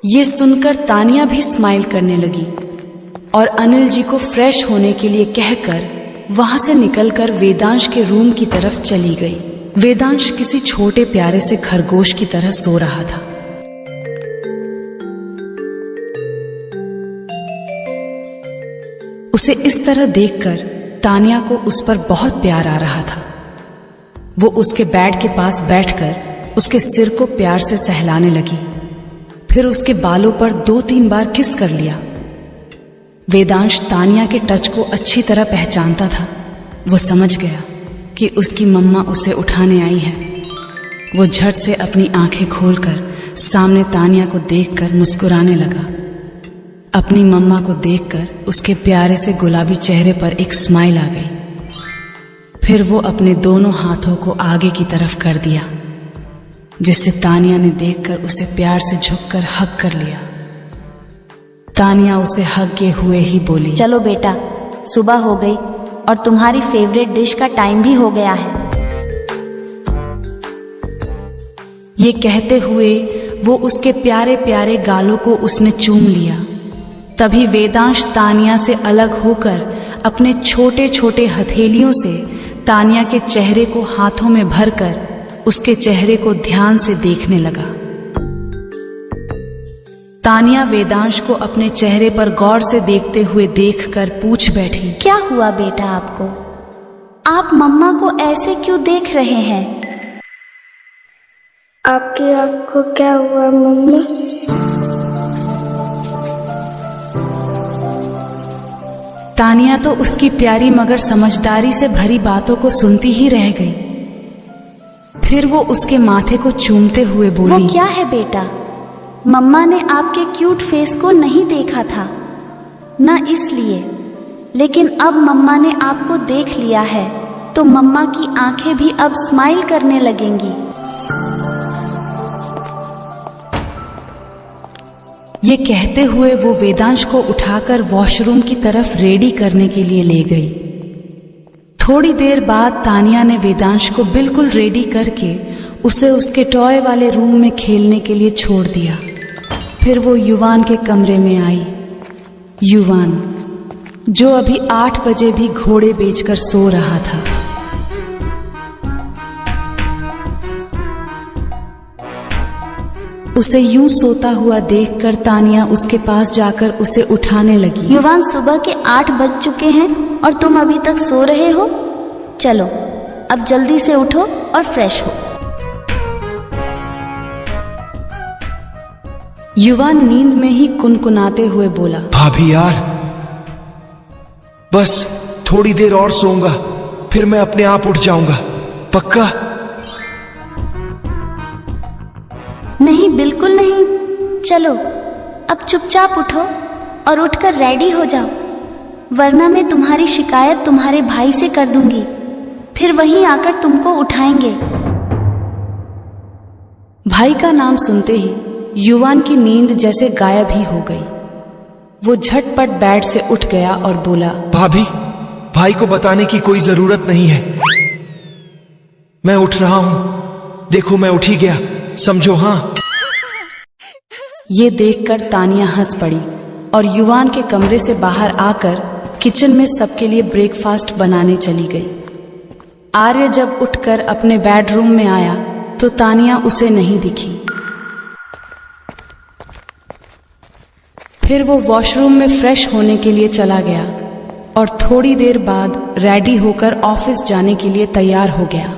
ये सुनकर तानिया भी स्माइल करने लगी और अनिल जी को फ्रेश होने के लिए कहकर वहां से निकलकर वेदांश के रूम की तरफ चली गई। वेदांश किसी छोटे प्यारे से खरगोश की तरह सो रहा था। उसे इस तरह देखकर तानिया को उस पर बहुत प्यार आ रहा था। वो उसके बेड के पास बैठकर उसके सिर को प्यार से सहलाने लगी, फिर उसके बालों पर 2-3 बार किस कर लिया। वेदांश तानिया के टच को अच्छी तरह पहचानता था। वो समझ गया कि उसकी मम्मा उसे उठाने आई है। वो झट से अपनी आंखें खोलकर सामने तानिया को देखकर मुस्कुराने लगा। अपनी मम्मा को देखकर उसके प्यारे से गुलाबी चेहरे पर एक स्माइल आ गई। फिर वो अपने दोनों हाथों को आगे की तरफ कर दिया, जिससे तानिया ने देखकर उसे प्यार से झुककर हग कर लिया। तानिया उसे हग किए हुए ही बोली, चलो बेटा, सुबह हो गई और तुम्हारी फेवरेट डिश का टाइम भी हो गया है। ये कहते हुए वो उसके प्यारे प्यारे गालों को उसने चूम लिया। तभी वेदांश तानिया से अलग होकर अपने छोटे छोटे हथेलियों से तानिया के चेहरे को हाथों में भरकर उसके चेहरे को ध्यान से देखने लगा। तानिया वेदांश को अपने चेहरे पर गौर से देखते हुए देखकर पूछ बैठी, क्या हुआ बेटा आपको? आप मम्मा को ऐसे क्यों देख रहे हैं? आपकी आँख को क्या हुआ मम्मा? तानिया तो उसकी प्यारी मगर समझदारी से भरी बातों को सुनती ही रह गई। फिर वो उसके माथे को चूमते हुए बोली, वो क्या है बेटा? मम्मा ने आपके क्यूट फेस को नहीं देखा था ना, इसलिए। लेकिन अब मम्मा ने आपको देख लिया है तो मम्मा की आंखें भी अब स्माइल करने लगेंगी। ये कहते हुए वो वेदांश को उठाकर वॉशरूम की तरफ रेडी करने के लिए ले गई। थोड़ी देर बाद तानिया ने वेदांश को बिल्कुल रेडी करके उसे उसके टॉय वाले रूम में खेलने के लिए छोड़ दिया। फिर वो युवान के कमरे में आई। युवान, जो अभी 8 बजे भी घोड़े बेचकर सो रहा था। उसे यूं सोता हुआ देखकर तानिया उसके पास जाकर उसे उठाने लगी। युवान, सुबह के 8 बज चुके हैं और तुम अभी तक सो रहे हो? चलो अब जल्दी से उठो और फ्रेश हो। युवान नींद में ही कुनकुनाते हुए बोला, भाभी यार, बस थोड़ी देर और सोऊंगा, फिर मैं अपने आप उठ जाऊंगा, पक्का? नहीं, बिल्कुल नहीं। चलो अब चुपचाप उठो और उठकर रेडी हो जाओ। वरना मैं तुम्हारी शिकायत तुम्हारे भाई से कर दूंगी, फिर वहीं आकर तुमको उठाएंगे। भाई का नाम सुनते ही युवान की नींद जैसे गायब ही हो गई। वो झटपट बेड से उठ गया और बोला, भाभी, भाई को बताने की कोई जरूरत नहीं है। मैं उठ रहा हूं, देखो मैं उठ ही गया, समझो। हाँ। ये देखकर तानिया हंस पड़ी और युवान के कमरे से बाहर आकर किचन में सबके लिए ब्रेकफास्ट बनाने चली गई। आर्य जब उठकर अपने बेडरूम में आया तो तानिया उसे नहीं दिखी। फिर वो वॉशरूम में फ्रेश होने के लिए चला गया और थोड़ी देर बाद रेडी होकर ऑफिस जाने के लिए तैयार हो गया।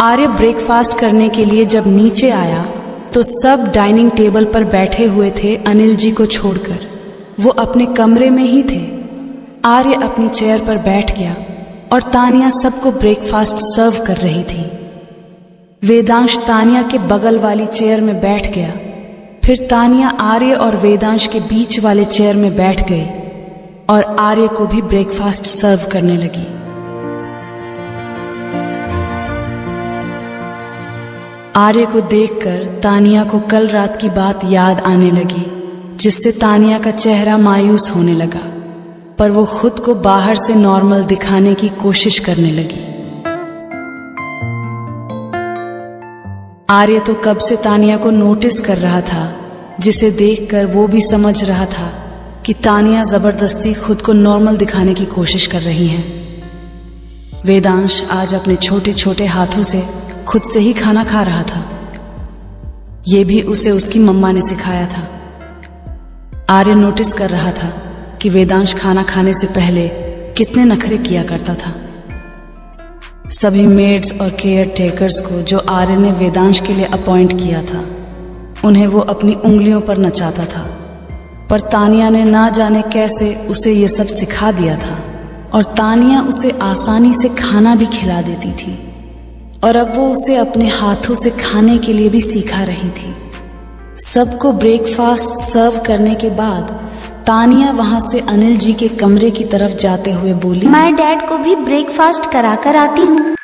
आर्य ब्रेकफास्ट करने के लिए जब नीचे आया तो सब डाइनिंग टेबल पर बैठे हुए थे अनिल जी को छोड़कर। वो अपने कमरे में ही थे। आर्य अपनी चेयर पर बैठ गया और तानिया सबको ब्रेकफास्ट सर्व कर रही थी। वेदांश तानिया के बगल वाली चेयर में बैठ गया। फिर तानिया आर्य और वेदांश के बीच वाले चेयर में बैठ गई और आर्य को भी ब्रेकफास्ट सर्व करने लगी। आर्य को देखकर तानिया को कल रात की बात याद आने लगी, जिससे तानिया का चेहरा मायूस होने लगा, पर वो खुद को बाहर से नॉर्मल दिखाने की कोशिश करने लगी। आर्य तो कब से तानिया को नोटिस कर रहा था, जिसे देखकर वो भी समझ रहा था कि तानिया जबरदस्ती खुद को नॉर्मल दिखाने की कोशिश कर रही है। वेदांश आज अपने छोटे छोटे हाथों से खुद से ही खाना खा रहा था। ये भी उसे उसकी मम्मा ने सिखाया था। आर्य नोटिस कर रहा था कि वेदांश खाना खाने से पहले कितने नखरे किया करता था। सभी मेड्स और केयर टेकर्स को जो आर्य ने वेदांश के लिए अपॉइंट किया था, उन्हें वो अपनी उंगलियों पर नचाता था, पर तानिया ने ना जाने कैसे उसे ये सब सिखा दिया था और तानिया उसे आसानी से खाना भी खिला देती थी और अब वो उसे अपने हाथों से खाने के लिए भी सिखा रही थी। सबको ब्रेकफास्ट सर्व करने के बाद तानिया वहां से अनिल जी के कमरे की तरफ जाते हुए बोली, मैं डैड को भी ब्रेकफास्ट करा कर आती हूँ।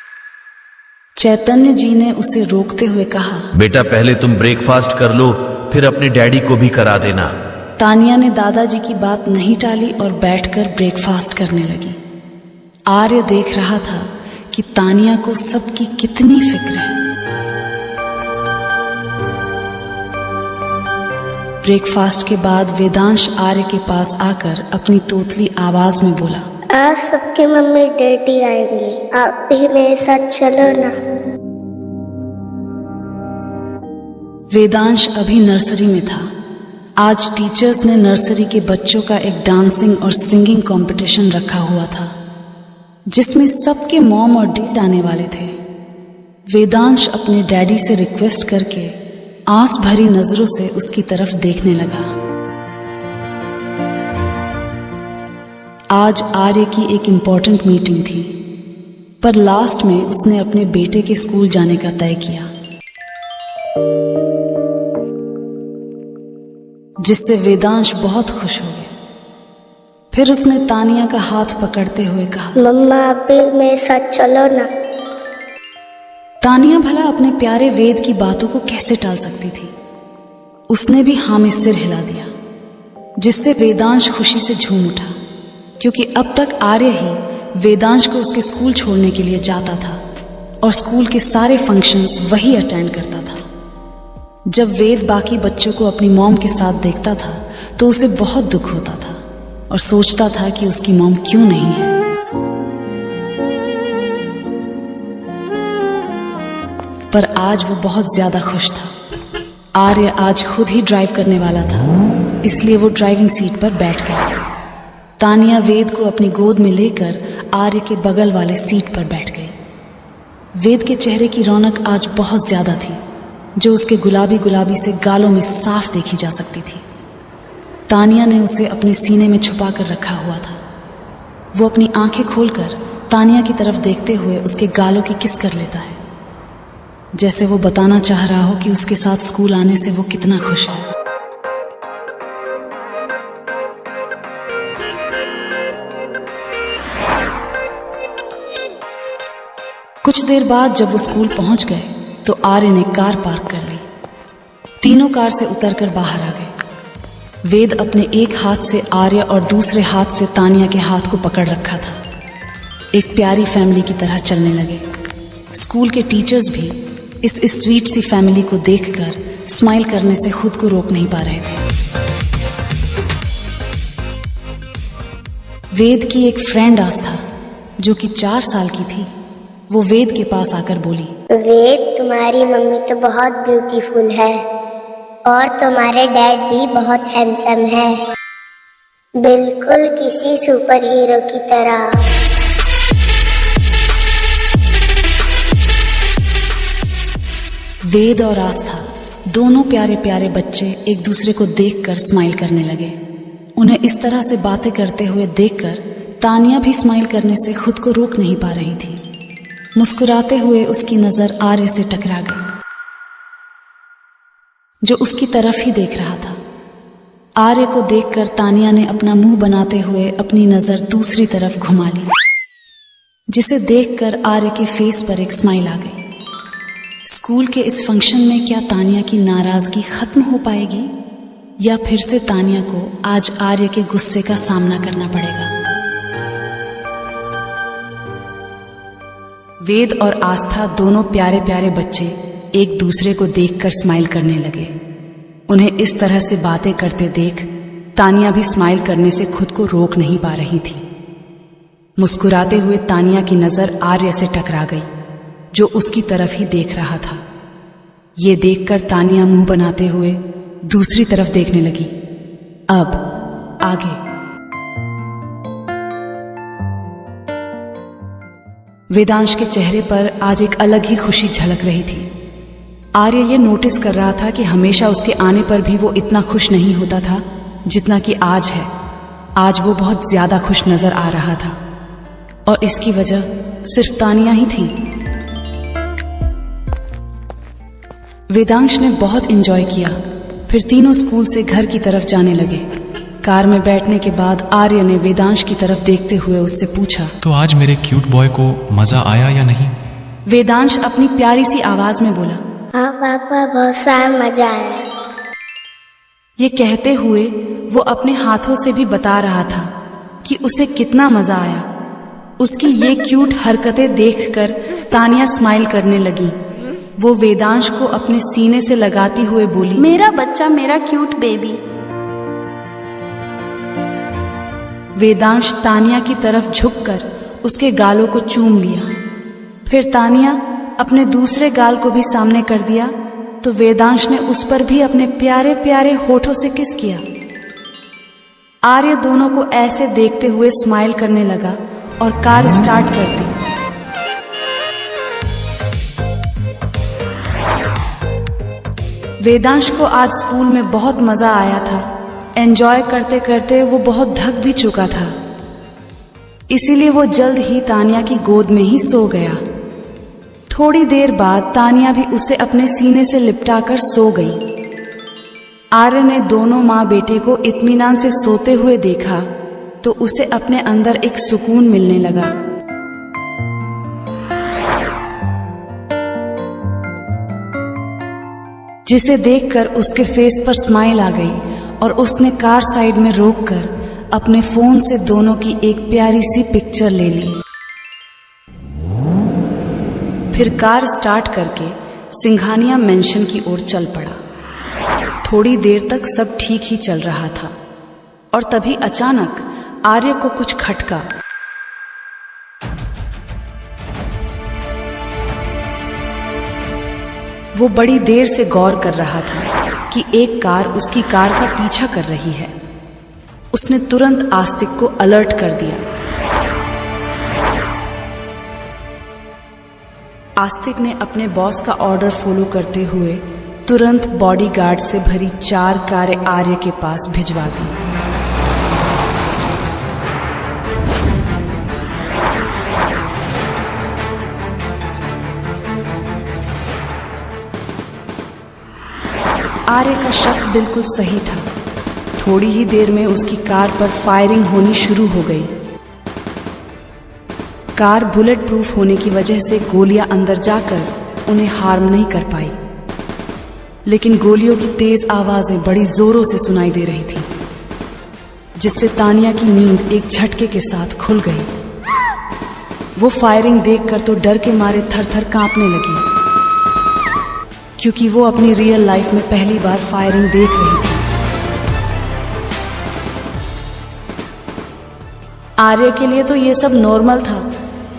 चैतन्य जी ने उसे रोकते हुए कहा, बेटा पहले तुम ब्रेकफास्ट कर लो, फिर अपने डैडी को भी करा देना। तानिया ने दादाजी की बात नहीं टाली और बैठकर ब्रेकफास्ट करने लगी। आर्य देख रहा था कि तानिया को सबकी कितनी फिक्र है। ब्रेकफास्ट के बाद वेदांश आर्य के पास आकर अपनी तोतली आवाज में बोला, आज सबके मम्मी डैडी आएंगे, आप भी मेरे साथ चलो ना। वेदांश अभी नर्सरी में था। आज टीचर्स ने नर्सरी के बच्चों का एक डांसिंग और सिंगिंग कंपटीशन रखा हुआ था, जिसमें सबके मॉम और डैड आने वाले थे। वेदांश अपने डैडी से रिक्वेस्ट करके आंस भरी नजरों से उसकी तरफ देखने लगा। आज आर्य की एक इम्पॉर्टेंट मीटिंग थी, पर लास्ट में उसने अपने बेटे के स्कूल जाने का तय किया, जिससे वेदांश बहुत खुश हो गया। फिर उसने तानिया का हाथ पकड़ते हुए कहा, मम्मा आप भी मेरे साथ चलो ना। तानिया भला अपने प्यारे वेद की बातों को कैसे टाल सकती थी। उसने भी हाँ में सिर हिला दिया, जिससे वेदांश खुशी से झूम उठा, क्योंकि अब तक आर्य ही वेदांश को उसके स्कूल छोड़ने के लिए जाता था और स्कूल के सारे फंक्शंस वही अटेंड करता था। जब वेद बाकी बच्चों को अपनी मॉम के साथ देखता था तो उसे बहुत दुख होता था और सोचता था कि उसकी मॉम क्यों नहीं है। पर आज वो बहुत ज्यादा खुश था। आर्य आज खुद ही ड्राइव करने वाला था, इसलिए वो ड्राइविंग सीट पर बैठ गया। तानिया वेद को अपनी गोद में लेकर आर्य के बगल वाले सीट पर बैठ गई। वेद के चेहरे की रौनक आज बहुत ज्यादा थी, जो उसके गुलाबी गुलाबी से गालों में साफ देखी जा सकती थी। तानिया ने उसे अपने सीने में छुपा कर रखा हुआ था। वो अपनी आंखें खोलकर तानिया की तरफ देखते हुए उसके गालों की किस कर लेता है, जैसे वो बताना चाह रहा हो कि उसके साथ स्कूल आने से वो कितना खुश है। देर बाद जब वो स्कूल पहुंच गए तो आर्य ने कार पार्क कर ली। तीनों कार से उतरकर बाहर आ गए। वेद अपने एक हाथ से आर्य और दूसरे हाथ से तानिया के हाथ को पकड़ रखा था। एक प्यारी फैमिली की तरह चलने लगे। स्कूल के टीचर्स भी इस स्वीट सी फैमिली को देखकर स्माइल करने से खुद को रोक नहीं पा रहे थे। वेद की एक फ्रेंड आस्था, जो कि 4 साल की थी, वो वेद के पास आकर बोली, वेद, तुम्हारी मम्मी तो बहुत ब्यूटीफुल है और तुम्हारे डैड भी बहुत हैंडसम है, बिल्कुल किसी सुपर हीरो की तरह। वेद और आस्था दोनों प्यारे प्यारे बच्चे एक दूसरे को देखकर स्माइल करने लगे। उन्हें इस तरह से बातें करते हुए देखकर तानिया भी स्माइल करने से खुद को रोक नहीं पा रही थी। मुस्कुराते हुए उसकी नजर आर्य से टकरा गई, जो उसकी तरफ ही देख रहा था। आर्य को देखकर तानिया ने अपना मुंह बनाते हुए अपनी नजर दूसरी तरफ घुमा ली, जिसे देखकर आर्य के फेस पर एक स्माइल आ गई। स्कूल के इस फंक्शन में क्या तानिया की नाराजगी खत्म हो पाएगी या फिर से तानिया को आज आर्य के गुस्से का सामना करना पड़ेगा? वेद और आस्था दोनों प्यारे प्यारे बच्चे एक दूसरे को देखकर स्माइल करने लगे। उन्हें इस तरह से बातें करते देख तानिया भी स्माइल करने से खुद को रोक नहीं पा रही थी। मुस्कुराते हुए तानिया की नजर आर्य से टकरा गई, जो उसकी तरफ ही देख रहा था। ये देखकर तानिया मुंह बनाते हुए दूसरी तरफ देखने लगी। अब आगे वेदांश के चेहरे पर आज एक अलग ही खुशी झलक रही थी। आर्य ये नोटिस कर रहा था कि हमेशा उसके आने पर भी वो इतना खुश नहीं होता था जितना कि आज है। आज वो बहुत ज्यादा खुश नजर आ रहा था और इसकी वजह सिर्फ तानिया ही थी। वेदांश ने बहुत एंजॉय किया। फिर तीनों स्कूल से घर की तरफ जाने लगे। कार में बैठने के बाद आर्य ने वेदांश की तरफ देखते हुए उससे पूछा, तो आज मेरे क्यूट बॉय को मजा आया या नहीं? वेदांश अपनी प्यारी सी आवाज में बोला, हाँ पापा, बहुत सारा मजा आया। ये कहते हुए वो अपने हाथों से भी बता रहा था कि उसे कितना मजा आया। उसकी ये क्यूट हरकतें देखकर तानिया स्माइल करने लगी। वो वेदांश को अपने सीने से लगाती हुए बोली, मेरा बच्चा, मेरा क्यूट बेबी। वेदांश तानिया की तरफ झुककर उसके गालों को चूम लिया। फिर तानिया अपने दूसरे गाल को भी सामने कर दिया तो वेदांश ने उस पर भी अपने प्यारे प्यारे होठों से किस किया। आर्य दोनों को ऐसे देखते हुए स्माइल करने लगा और कार स्टार्ट कर दी। वेदांश को आज स्कूल में बहुत मजा आया था। एंजॉय करते करते वो बहुत थक भी चुका था, इसीलिए वो जल्द ही तानिया की गोद में ही सो गया। थोड़ी देर बाद तानिया भी उसे अपने सीने से लिपटाकर सो गई। आर्य ने दोनों माँ बेटे को इत्मीनान से सोते हुए देखा तो उसे अपने अंदर एक सुकून मिलने लगा। जिसे देखकर उसके फेस पर स्माइल आ गई और उसने कार साइड में रोककर अपने फोन से दोनों की एक प्यारी सी पिक्चर ले ली। फिर कार स्टार्ट करके सिंघानिया मेंशन की ओर चल पड़ा। थोड़ी देर तक सब ठीक ही चल रहा था और तभी अचानक आर्य को कुछ खटका। वो बड़ी देर से गौर कर रहा था कि एक कार उसकी कार का पीछा कर रही है। उसने तुरंत आस्तिक को अलर्ट कर दिया। आस्तिक ने अपने बॉस का ऑर्डर फॉलो करते हुए तुरंत बॉडीगार्ड से भरी 4 कारें आर्य के पास भिजवा दी। आर्य का शक बिल्कुल सही था। थोड़ी ही देर में उसकी कार पर फायरिंग होनी शुरू हो गई। कार बुलेट प्रूफ होने की वजह से गोलियां अंदर जाकर उन्हें हार्म नहीं कर पाई, लेकिन गोलियों की तेज आवाजें बड़ी जोरों से सुनाई दे रही थी, जिससे तानिया की नींद एक झटके के साथ खुल गई। वो फायरिंग देखकर तो डर के मारे थर थर कांपने लगी, क्योंकि वो अपनी रियल लाइफ में पहली बार फायरिंग देख रही थी। आर्य के लिए तो ये सब नॉर्मल था,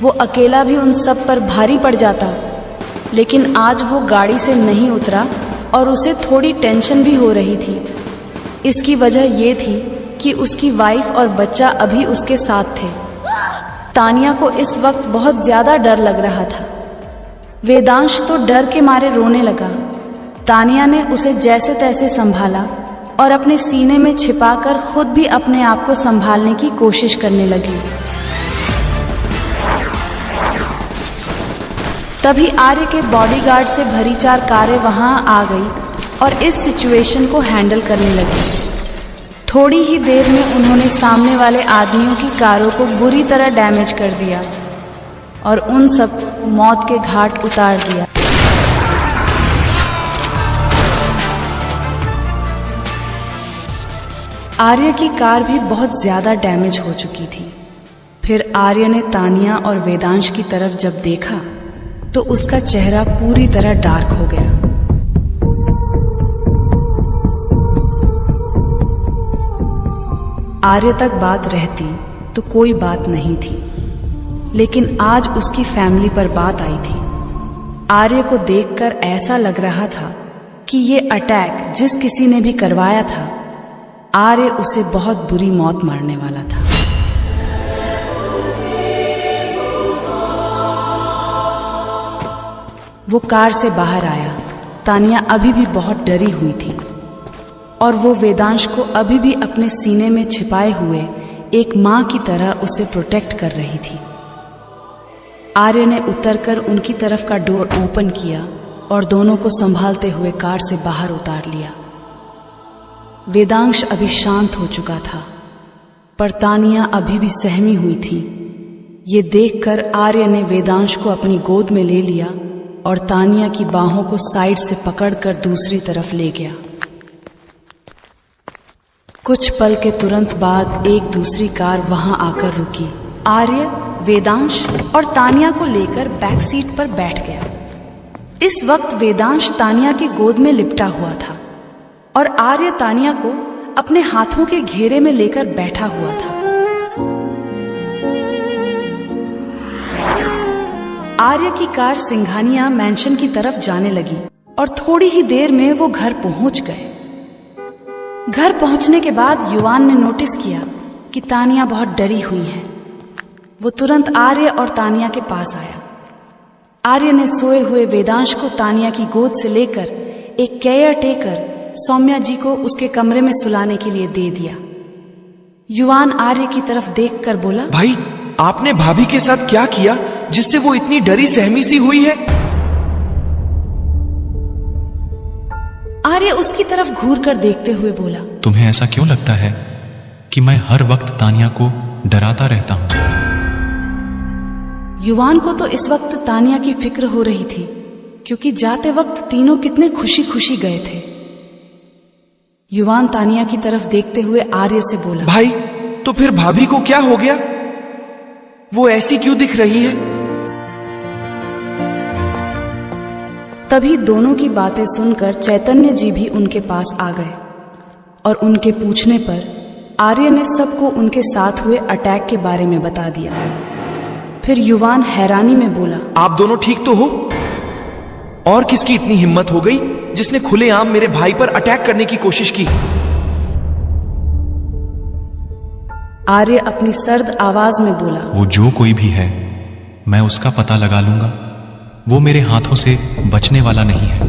वो अकेला भी उन सब पर भारी पड़ जाता, लेकिन आज वो गाड़ी से नहीं उतरा और उसे थोड़ी टेंशन भी हो रही थी। इसकी वजह ये थी कि उसकी वाइफ और बच्चा अभी उसके साथ थे। तानिया को इस वक्त बहुत ज्यादा डर लग रहा था। वेदांश तो डर के मारे रोने लगा। तानिया ने उसे जैसे तैसे संभाला और अपने सीने में छिपाकर खुद भी अपने आप को संभालने की कोशिश करने लगी। तभी आर्य के बॉडीगार्ड से भरी 4 कारें वहां आ गई और इस सिचुएशन को हैंडल करने लगी। थोड़ी ही देर में उन्होंने सामने वाले आदमियों की कारों को बुरी तरह डैमेज कर दिया और उन सब मौत के घाट उतार दिया। आर्य की कार भी बहुत ज्यादा डैमेज हो चुकी थी। फिर आर्य ने तानिया और वेदांश की तरफ जब देखा तो उसका चेहरा पूरी तरह डार्क हो गया। आर्य तक बात रहती तो कोई बात नहीं थी, लेकिन आज उसकी फैमिली पर बात आई थी। आर्य को देखकर ऐसा लग रहा था कि ये अटैक जिस किसी ने भी करवाया था, आर्य उसे बहुत बुरी मौत मारने वाला था। वो कार से बाहर आया। तानिया अभी भी बहुत डरी हुई थी और वो वेदांश को अभी भी अपने सीने में छिपाए हुए एक मां की तरह उसे प्रोटेक्ट कर रही थी। आर्य ने उतरकर उनकी तरफ का डोर ओपन किया और दोनों को संभालते हुए कार से बाहर उतार लिया। वेदांश अभी शांत हो चुका था, पर तानिया अभी भी सहमी हुई थी। ये देखकर आर्य ने वेदांश को अपनी गोद में ले लिया और तानिया की बाहों को साइड से पकड़कर दूसरी तरफ ले गया। कुछ पल के तुरंत बाद एक दूसरी कार वहां आकर रुकी। आर्य वेदांश और तानिया को लेकर बैक सीट पर बैठ गया। इस वक्त वेदांश तानिया की गोद में लिपटा हुआ था और आर्य तानिया को अपने हाथों के घेरे में लेकर बैठा हुआ था। आर्य की कार सिंघानिया मैंशन की तरफ जाने लगी और थोड़ी ही देर में वो घर पहुंच गए। घर पहुंचने के बाद युवान ने नोटिस किया कि तानिया बहुत डरी हुई है। वो तुरंत आर्य और तानिया के पास आया। आर्य ने सोए हुए वेदांश को तानिया की गोद से लेकर एक केयर टेकर सौम्या जी को उसके कमरे में सुलाने के लिए दे दिया। युवान आर्य की तरफ देखकर बोला, भाई आपने भाभी के साथ क्या किया जिससे वो इतनी डरी सहमी सी हुई है? आर्य उसकी तरफ घूर कर देखते हुए बोला, तुम्हें ऐसा क्यों लगता है कि मैं हर वक्त तानिया को डराता रहता हूं? युवान को तो इस वक्त तानिया की फिक्र हो रही थी, क्योंकि जाते वक्त तीनों कितने खुशी खुशी गए थे। युवान तानिया की तरफ देखते हुए आर्य से बोला, भाई तो फिर भाभी को क्या हो गया? वो ऐसी क्यों दिख रही है? तभी दोनों की बातें सुनकर चैतन्य जी भी उनके पास आ गए और उनके पूछने पर आर्य ने सबको उनके साथ हुए अटैक के बारे में बता दिया। फिर युवान हैरानी में बोला, आप दोनों ठीक तो हो? और किसकी इतनी हिम्मत हो गई जिसने खुलेआम मेरे भाई पर अटैक करने की कोशिश की? आर्य अपनी सर्द आवाज में बोला, वो जो कोई भी है मैं उसका पता लगा लूंगा। वो मेरे हाथों से बचने वाला नहीं है।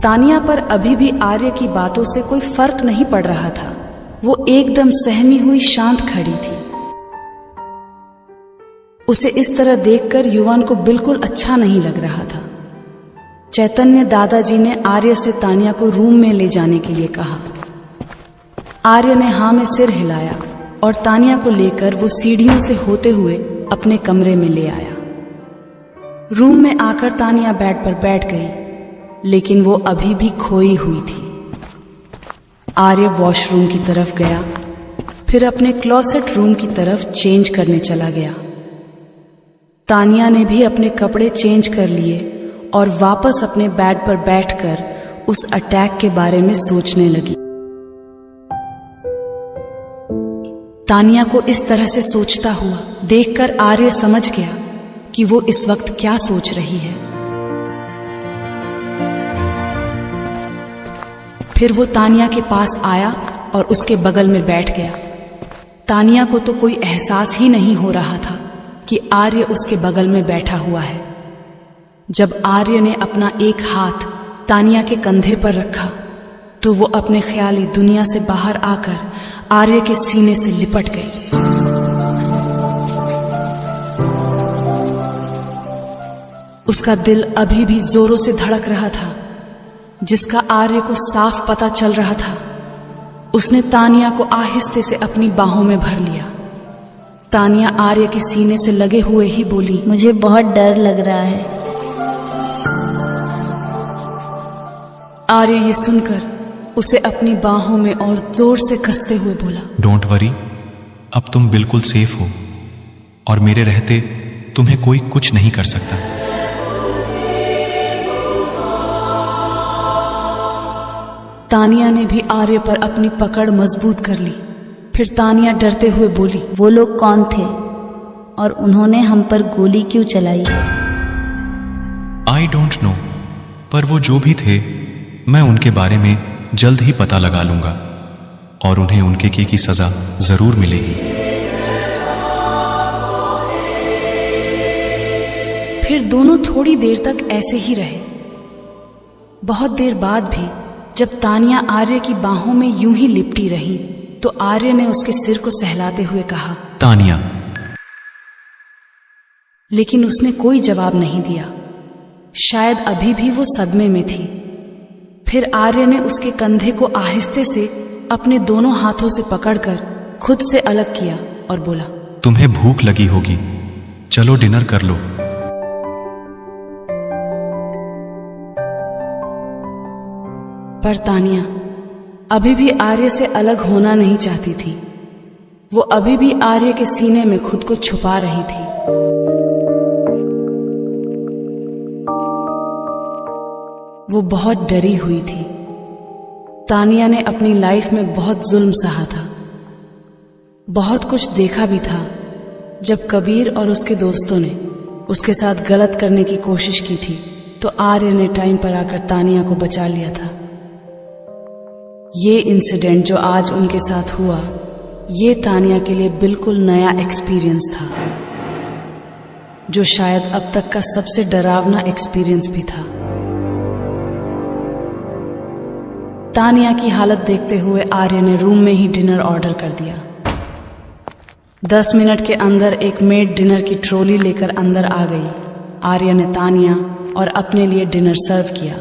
तानिया पर अभी भी आर्य की बातों से कोई फर्क नहीं पड़ रहा था। वो एकदम सहमी हुई शांत खड़ी थी। उसे इस तरह देखकर युवान को बिल्कुल अच्छा नहीं लग रहा था। चैतन्य दादाजी ने आर्य से तानिया को रूम में ले जाने के लिए कहा। आर्य ने हाँ में सिर हिलाया और तानिया को लेकर वो सीढ़ियों से होते हुए अपने कमरे में ले आया। रूम में आकर तानिया बेड पर बैठ गई, लेकिन वो अभी भी खोई हुई थी। आर्य वॉशरूम की तरफ गया, फिर अपने क्लोसेट रूम की तरफ चेंज करने चला गया। तानिया ने भी अपने कपड़े चेंज कर लिए और वापस अपने बेड पर बैठकर उस अटैक के बारे में सोचने लगी। तानिया को इस तरह से सोचता हुआ देखकर आर्य समझ गया कि वो इस वक्त क्या सोच रही है। फिर वो तानिया के पास आया और उसके बगल में बैठ गया। तानिया को तो कोई एहसास ही नहीं हो रहा था कि आर्य उसके बगल में बैठा हुआ है। जब आर्य ने अपना एक हाथ तानिया के कंधे पर रखा तो वो अपने ख्याली दुनिया से बाहर आकर आर्य के सीने से लिपट गई। उसका दिल अभी भी जोरों से धड़क रहा था, जिसका आर्य को साफ पता चल रहा था। उसने तानिया को आहिस्ते से अपनी बाहों में भर लिया। तानिया आर्य के सीने से लगे हुए ही बोली, मुझे बहुत डर लग रहा है। आर्य ये सुनकर उसे अपनी बाहों में और जोर से कसते हुए बोला, डोंट वरी, अब तुम बिल्कुल सेफ हो और मेरे रहते तुम्हें कोई कुछ नहीं कर सकता। तानिया ने भी आर्य पर अपनी पकड़ मजबूत कर ली। फिर तानिया डरते हुए बोली, वो लोग कौन थे और उन्होंने हम पर गोली क्यों चलाई? आई डोंट नो, पर वो जो भी थे मैं उनके बारे में जल्द ही पता लगा लूंगा और उन्हें उनके किए की सजा जरूर मिलेगी। फिर दोनों थोड़ी देर तक ऐसे ही रहे। बहुत देर बाद भी जब तानिया आर्य की बाहों में यूं ही लिपटी रही तो आर्य ने उसके सिर को सहलाते हुए कहा, तानिया। लेकिन उसने कोई जवाब नहीं दिया। शायद अभी भी वो सदमे में थी। फिर आर्य ने उसके कंधे को आहिस्ते से अपने दोनों हाथों से पकड़कर खुद से अलग किया और बोला, तुम्हें भूख लगी होगी, चलो डिनर कर लो। पर तानिया अभी भी आर्य से अलग होना नहीं चाहती थी। वो अभी भी आर्य के सीने में खुद को छुपा रही थी। वो बहुत डरी हुई थी। तानिया ने अपनी लाइफ में बहुत जुल्म सहा था, बहुत कुछ देखा भी था। जब कबीर और उसके दोस्तों ने उसके साथ गलत करने की कोशिश की थी तो आर्य ने टाइम पर आकर तानिया को बचा लिया था। ये इंसिडेंट जो आज उनके साथ हुआ, ये तानिया के लिए बिल्कुल नया एक्सपीरियंस था, जो शायद अब तक का सबसे डरावना एक्सपीरियंस भी था। तानिया की हालत देखते हुए आर्य ने रूम में ही डिनर ऑर्डर कर दिया। 10 मिनट के अंदर एक मेड डिनर की ट्रॉली लेकर अंदर आ गई। आर्य ने तानिया और अपने लिए डिनर सर्व किया।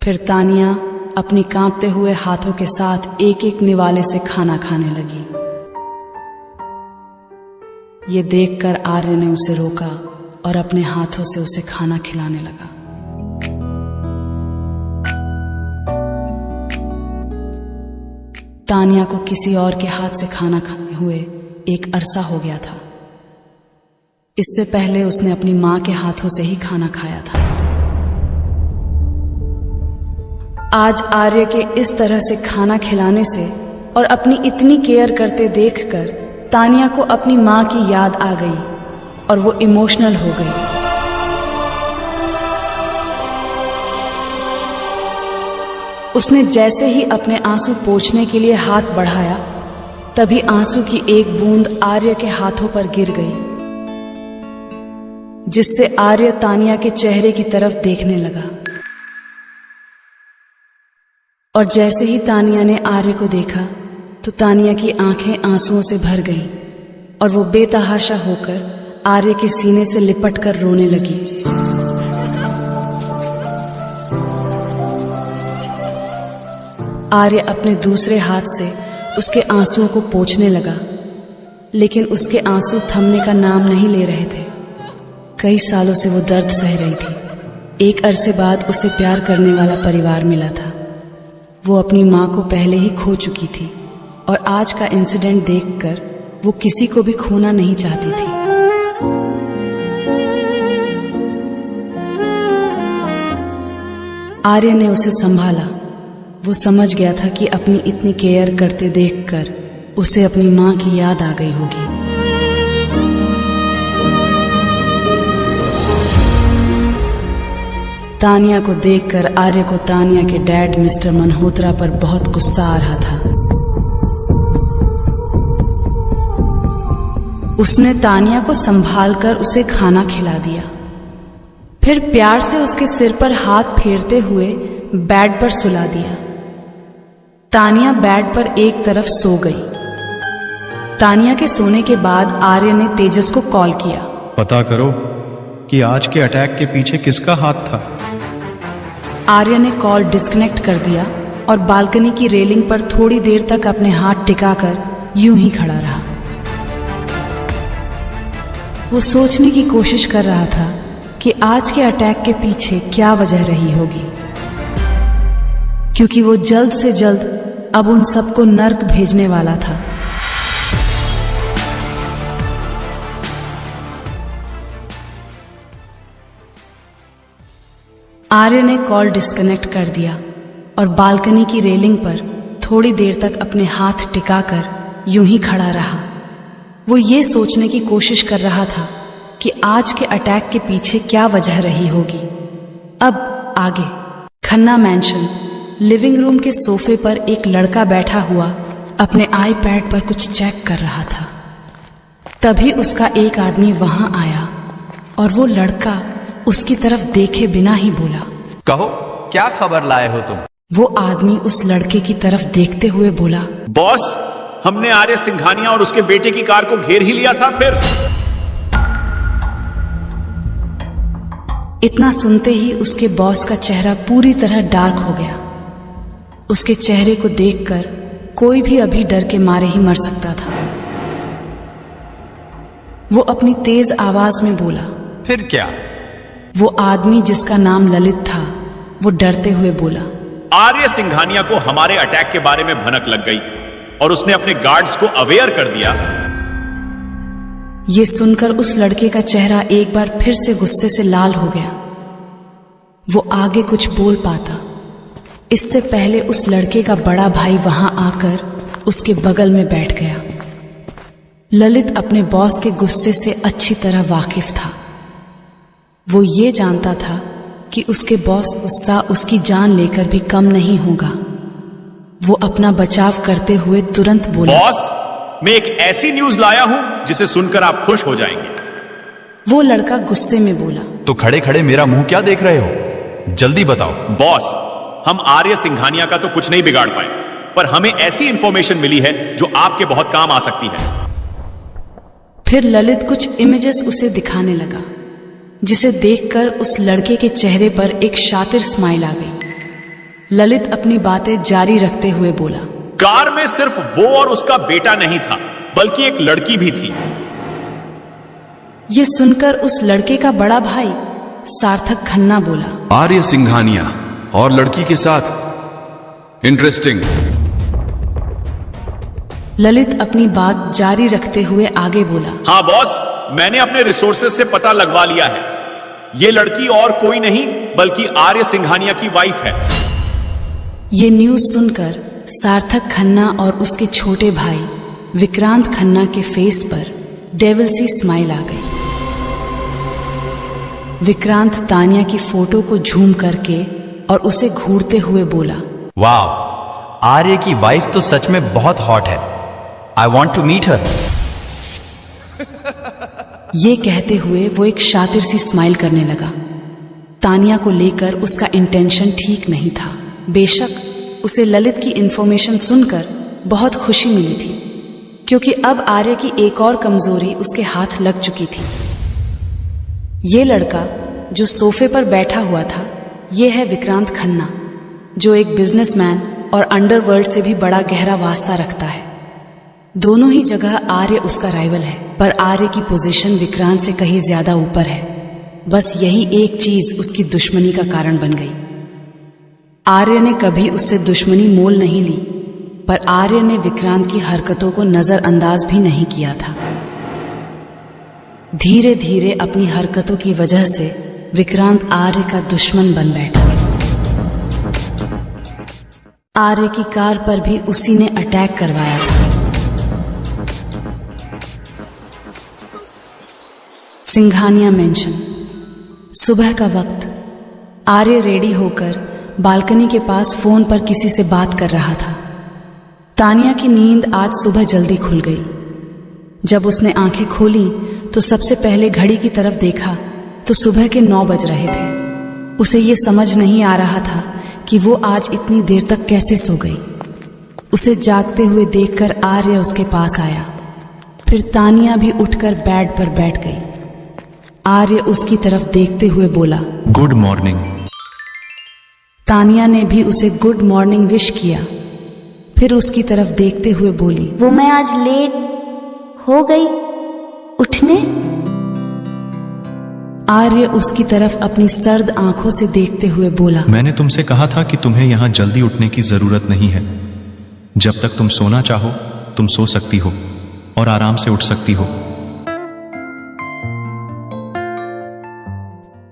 फिर तानिया अपनी कांपते हुए हाथों के साथ एक एक निवाले से खाना खाने लगी। ये देखकर आर्य ने उसे रोका और अपने हाथों से उसे खाना खिलाने लगा। तानिया को किसी और के हाथ से खाना खाने हुए एक अरसा हो गया था। इससे पहले उसने अपनी मां के हाथों से ही खाना खाया था। आज आर्य के इस तरह से खाना खिलाने से और अपनी इतनी केयर करते देखकर तानिया को अपनी मां की याद आ गई और वो इमोशनल हो गई। उसने जैसे ही अपने आंसू पोंछने के लिए हाथ बढ़ाया, तभी आंसू की एक बूंद आर्य के हाथों पर गिर गई, जिससे आर्य तानिया के चेहरे की तरफ देखने लगा। और जैसे ही तानिया ने आर्य को देखा तो तानिया की आंखें आंसुओं से भर गईं और वो बेतहाशा होकर आर्य के सीने से लिपटकर रोने लगी। आर्य अपने दूसरे हाथ से उसके आंसुओं को पोंछने लगा, लेकिन उसके आंसू थमने का नाम नहीं ले रहे थे। कई सालों से वो दर्द सह रही थी। एक अरसे बाद उसे प्यार करने वाला परिवार मिला था। वो अपनी माँ को पहले ही खो चुकी थी और आज का इंसिडेंट देखकर वो किसी को भी खोना नहीं चाहती थी। आर्य ने उसे संभाला। वो समझ गया था कि अपनी इतनी केयर करते देखकर उसे अपनी माँ की याद आ गई होगी। तानिया को देखकर आर्य को तानिया के डैड मिस्टर मल्होत्रा पर बहुत गुस्सा आ रहा था। उसने तानिया को संभालकर उसे खाना खिला दिया, फिर प्यार से उसके सिर पर हाथ फेरते हुए बेड पर सुला दिया। तानिया बेड पर एक तरफ सो गई। तानिया के सोने के बाद आर्य ने तेजस को कॉल किया। पता करो कि आज के अटैक के पीछे किसका हाथ था। आर्य ने कॉल डिस्कनेक्ट कर दिया और बालकनी की रेलिंग पर थोड़ी देर तक अपने हाथ टिकाकर यूं ही खड़ा रहा। वो सोचने की कोशिश कर रहा था कि आज के अटैक के पीछे क्या वजह रही होगी, क्योंकि वो जल्द से जल्द अब उन सबको नर्क भेजने वाला था। आर्य ने कॉल डिस्कनेक्ट कर दिया और बालकनी की रेलिंग पर थोड़ी देर तक अपने हाथ टिकाकर यूं ही खड़ा रहा। वो ये सोचने की कोशिश कर रहा था कि आज के अटैक के पीछे क्या वजह रही होगी। अब आगे खन्ना मैंशन लिविंग रूम के सोफे पर एक लड़का बैठा हुआ अपने आईपैड पर कुछ चेक कर रहा था। तभी उसका एक आदमी वहां आया और वो लड़का उसकी तरफ देखे बिना ही बोला, कहो क्या खबर लाए हो तुम? वो आदमी उस लड़के की तरफ देखते हुए बोला, बॉस, हमने आर्य सिंघानिया और उसके बेटे की कार को घेर ही लिया था। फिर इतना सुनते ही उसके बॉस का चेहरा पूरी तरह डार्क हो गया। उसके चेहरे को देखकर कोई भी अभी डर के मारे ही मर सकता था। वो अपनी तेज आवाज में बोला, फिर क्या? वो आदमी जिसका नाम ललित था वो डरते हुए बोला, आर्य सिंघानिया को हमारे अटैक के बारे में भनक लग गई और उसने अपने गार्ड्स को अवेयर कर दिया। ये सुनकर उस लड़के का चेहरा एक बार फिर से गुस्से से लाल हो गया। वो आगे कुछ बोल पाता इससे पहले उस लड़के का बड़ा भाई वहां आकर उसके बगल में बैठ गया। ललित अपने बॉस के गुस्से से अच्छी तरह वाकिफ था। वो ये जानता था कि उसके बॉस गुस्सा उसकी जान लेकर भी कम नहीं होगा। वो अपना बचाव करते हुए तुरंत बोला, बॉस, मैं एक ऐसी न्यूज लाया हूं जिसे सुनकर आप खुश हो जाएंगे। वो लड़का गुस्से में बोला, तो खड़े खड़े मेरा मुंह क्या देख रहे हो? जल्दी बताओ। बॉस, हम आर्य सिंघानिया का तो कुछ नहीं बिगाड़ पाए, पर हमें ऐसी इंफॉर्मेशन मिली है जो आपके बहुत काम आ सकती है। फिर ललित कुछ इमेजेस उसे दिखाने लगा, जिसे देखकर उस लड़के के चेहरे पर एक शातिर स्माइल आ गई। ललित अपनी बातें जारी रखते हुए बोला, कार में सिर्फ वो और उसका बेटा नहीं था, बल्कि एक लड़की भी थी। ये सुनकर उस लड़के का बड़ा भाई सार्थक खन्ना बोला, आर्य सिंघानिया और लड़की के साथ? इंटरेस्टिंग। ललित अपनी बात जारी रखते हुए आगे बोला, हाँ बॉस, मैंने अपने रिसोर्सेज से पता लगवा लिया है। ये लड़की और कोई नहीं बल्कि आर्य सिंघानिया की वाइफ है। ये न्यूज सुनकर सार्थक खन्ना और उसके छोटे भाई विक्रांत खन्ना के फेस पर डेविल सी स्माइल आ गई। विक्रांत तानिया की फोटो को झूम करके और उसे घूरते हुए बोला, वाह, आर्य की वाइफ तो सच में बहुत हॉट है। I want to meet her. ये कहते हुए वो एक शातिर सी स्माइल करने लगा। तानिया को लेकर उसका इंटेंशन ठीक नहीं था। बेशक उसे ललित की इंफॉर्मेशन सुनकर बहुत खुशी मिली थी, क्योंकि अब आर्य की एक और कमजोरी उसके हाथ लग चुकी थी। ये लड़का जो सोफे पर बैठा हुआ था, ये है विक्रांत खन्ना, जो एक बिजनेसमैन और अंडरवर्ल्ड से भी बड़ा गहरा वास्ता रखता है। दोनों ही जगह आर्य उसका राइवल है, पर आर्य की पोजीशन विक्रांत से कहीं ज्यादा ऊपर है। बस यही एक चीज उसकी दुश्मनी का कारण बन गई। आर्य ने कभी उससे दुश्मनी मोल नहीं ली, पर आर्य ने विक्रांत की हरकतों को नजरअंदाज भी नहीं किया था। धीरे धीरे अपनी हरकतों की वजह से विक्रांत आर्य का दुश्मन बन बैठा। आर्य की कार पर भी उसी ने अटैक करवाया था। सिंघानिया मेंशन। सुबह का वक्त। आर्य रेडी होकर बालकनी के पास फोन पर किसी से बात कर रहा था। तानिया की नींद आज सुबह जल्दी खुल गई। जब उसने आंखें खोली तो सबसे पहले घड़ी की तरफ देखा तो सुबह के 9 बज रहे थे। उसे ये समझ नहीं आ रहा था कि वो आज इतनी देर तक कैसे सो गई। उसे जागते हुए देखकर आर्य उसके पास आया। फिर तानिया भी उठकर बेड पर बैठ गई। आर्य उसकी तरफ देखते हुए बोला, गुड मॉर्निंग। तानिया ने भी उसे गुड मॉर्निंग विश किया। फिर उसकी तरफ देखते हुए बोली, वो मैं आज लेट हो गई उठने। आर्य उसकी तरफ अपनी सर्द आंखों से देखते हुए बोला, मैंने तुमसे कहा था कि तुम्हें यहां जल्दी उठने की जरूरत नहीं है। जब तक तुम सोना चाहो तुम सो सकती हो और आराम से उठ सकती हो।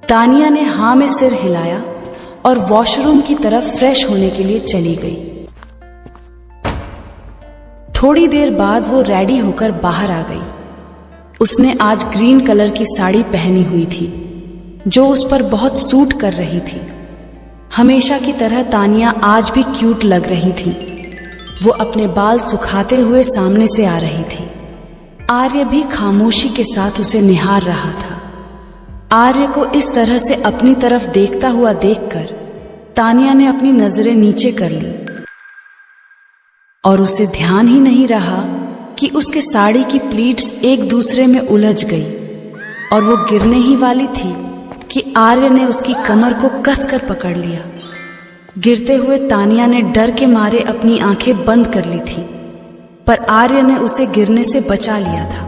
तानिया ने हाँ में सिर हिलाया और वॉशरूम की तरफ फ्रेश होने के लिए चली गई। थोड़ी देर बाद वो रेडी होकर बाहर आ गई। उसने आज ग्रीन कलर की साड़ी पहनी हुई थी जो उस पर बहुत सूट कर रही थी। हमेशा की तरह तानिया आज भी क्यूट लग रही थी। वो अपने बाल सुखाते हुए सामने से आ रही थी। आर्य भी खामोशी के साथ उसे निहार रहा था। आर्य को इस तरह से अपनी तरफ देखता हुआ देखकर तानिया ने अपनी नजरें नीचे कर ली और उसे ध्यान ही नहीं रहा कि उसके साड़ी की प्लीट्स एक दूसरे में उलझ गई और वो गिरने ही वाली थी कि आर्य ने उसकी कमर को कसकर पकड़ लिया। गिरते हुए तानिया ने डर के मारे अपनी आंखें बंद कर ली थी, पर आर्य ने उसे गिरने से बचा लिया था।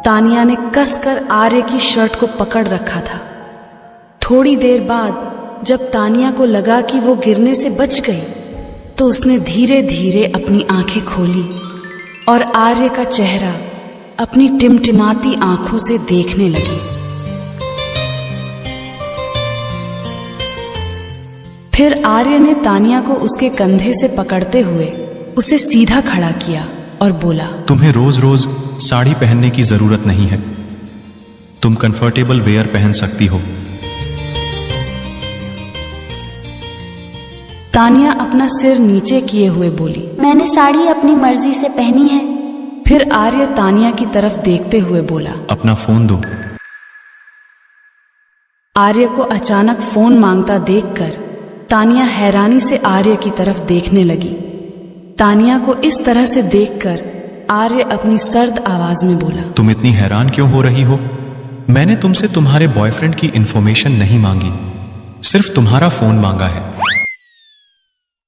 तानिया ने कसकर आर्य की शर्ट को पकड़ रखा था। थोड़ी देर बाद जब तानिया को लगा कि वो गिरने से बच गई तो उसने धीरे धीरे अपनी आंखें खोली और आर्य का चेहरा अपनी टिमटिमाती आंखों से देखने लगी। फिर आर्य ने तानिया को उसके कंधे से पकड़ते हुए उसे सीधा खड़ा किया और बोला, तुम्हें रोज रोज साड़ी पहनने की जरूरत नहीं है। तुम कंफर्टेबल वेयर पहन सकती हो। तानिया अपना सिर नीचे किए हुए बोली, मैंने साड़ी अपनी मर्जी से पहनी है। फिर आर्य तानिया की तरफ देखते हुए बोला, अपना फोन दो। आर्य को अचानक फोन मांगता देखकर तानिया हैरानी से आर्य की तरफ देखने लगी। तानिया को इस तरह से देखकर आर्य अपनी सर्द आवाज में बोला, तुम इतनी हैरान क्यों हो रही हो? मैंने तुमसे तुम्हारे बॉयफ्रेंड की इंफॉर्मेशन नहीं मांगी, सिर्फ तुम्हारा फोन मांगा है।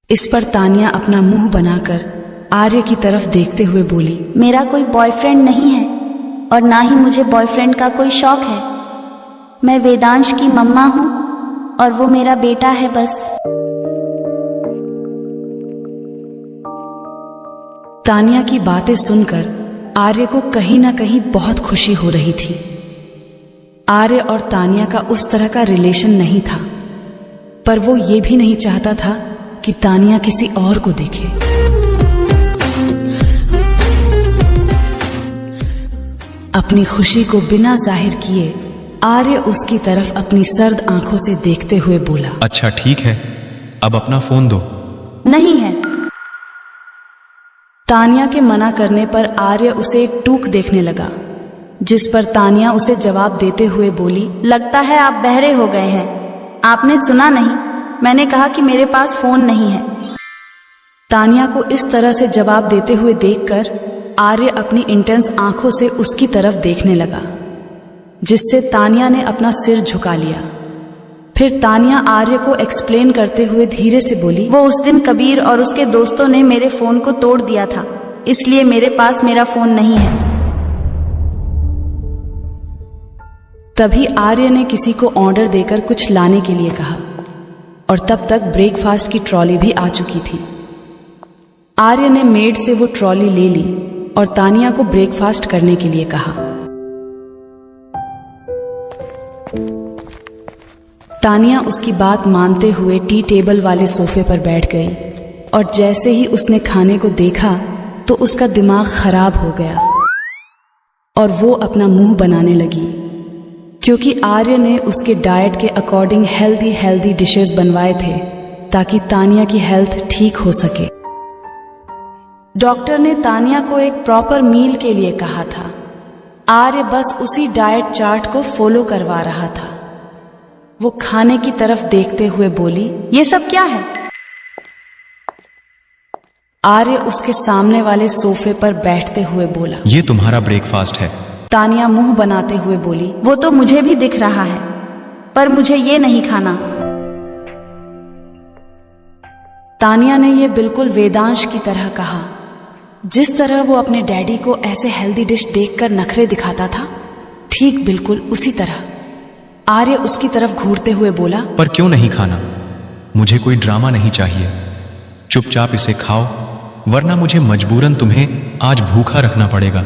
इस पर तानिया अपना मुंह बनाकर आर्य की तरफ देखते हुए बोली, मेरा कोई बॉयफ्रेंड नहीं है और ना ही मुझे बॉयफ्रेंड का कोई शौक है। मैं वेदांश की मम्मा हूं और वो मेरा बेटा है बस। तानिया की बातें सुनकर आर्य को कहीं ना कहीं बहुत खुशी हो रही थी। आर्य और तानिया का उस तरह का रिलेशन नहीं था, पर वो ये भी नहीं चाहता था कि तानिया किसी और को देखे। अपनी खुशी को बिना जाहिर किए आर्य उसकी तरफ अपनी सर्द आंखों से देखते हुए बोला, अच्छा ठीक है, अब अपना फोन दो। नहीं है। तानिया के मना करने पर आर्य उसे एक टूक देखने लगा, जिस पर तानिया उसे जवाब देते हुए बोली, लगता है आप बहरे हो गए हैं। आपने सुना नहीं, मैंने कहा कि मेरे पास फोन नहीं है। तानिया को इस तरह से जवाब देते हुए देखकर आर्य अपनी इंटेंस आंखों से उसकी तरफ देखने लगा, जिससे तानिया ने अपना सिर झुका लिया। फिर तानिया आर्य को एक्सप्लेन करते हुए धीरे से बोली, वो उस दिन कबीर और उसके दोस्तों ने मेरे फोन को तोड़ दिया था, इसलिए मेरे पास मेरा फोन नहीं है। तभी आर्य ने किसी को ऑर्डर देकर कुछ लाने के लिए कहा और तब तक ब्रेकफास्ट की ट्रॉली भी आ चुकी थी। आर्य ने मेड से वो ट्रॉली ले ली और तानिया को ब्रेकफास्ट करने के लिए कहा। तानिया उसकी बात मानते हुए टी टेबल वाले सोफे पर बैठ गई और जैसे ही उसने खाने को देखा तो उसका दिमाग खराब हो गया और वो अपना मुंह बनाने लगी, क्योंकि आर्य ने उसके डाइट के अकॉर्डिंग हेल्दी डिशेस बनवाए थे ताकि तानिया की हेल्थ ठीक हो सके। डॉक्टर ने तानिया को एक प्रॉपर मील के लिए कहा था। आर्य बस उसी डाइट चार्ट को फॉलो करवा रहा था। वो खाने की तरफ देखते हुए बोली, ये सब क्या है? आर्य उसके सामने वाले सोफे पर बैठते हुए बोला, ये तुम्हारा ब्रेकफास्ट है। तानिया मुंह बनाते हुए बोली, वो तो मुझे भी दिख रहा है, पर मुझे ये नहीं खाना। तानिया ने ये बिल्कुल वेदांश की तरह कहा। जिस तरह वो अपने डैडी को ऐसे हेल्दी डिश देखकर नखरे दिखाता था, ठीक बिल्कुल उसी तरह आर्य उसकी तरफ घूरते हुए बोला, पर क्यों नहीं खाना? मुझे कोई ड्रामा नहीं चाहिए। चुपचाप इसे खाओ, वरना मुझे मजबूरन तुम्हें आज भूखा रखना पड़ेगा।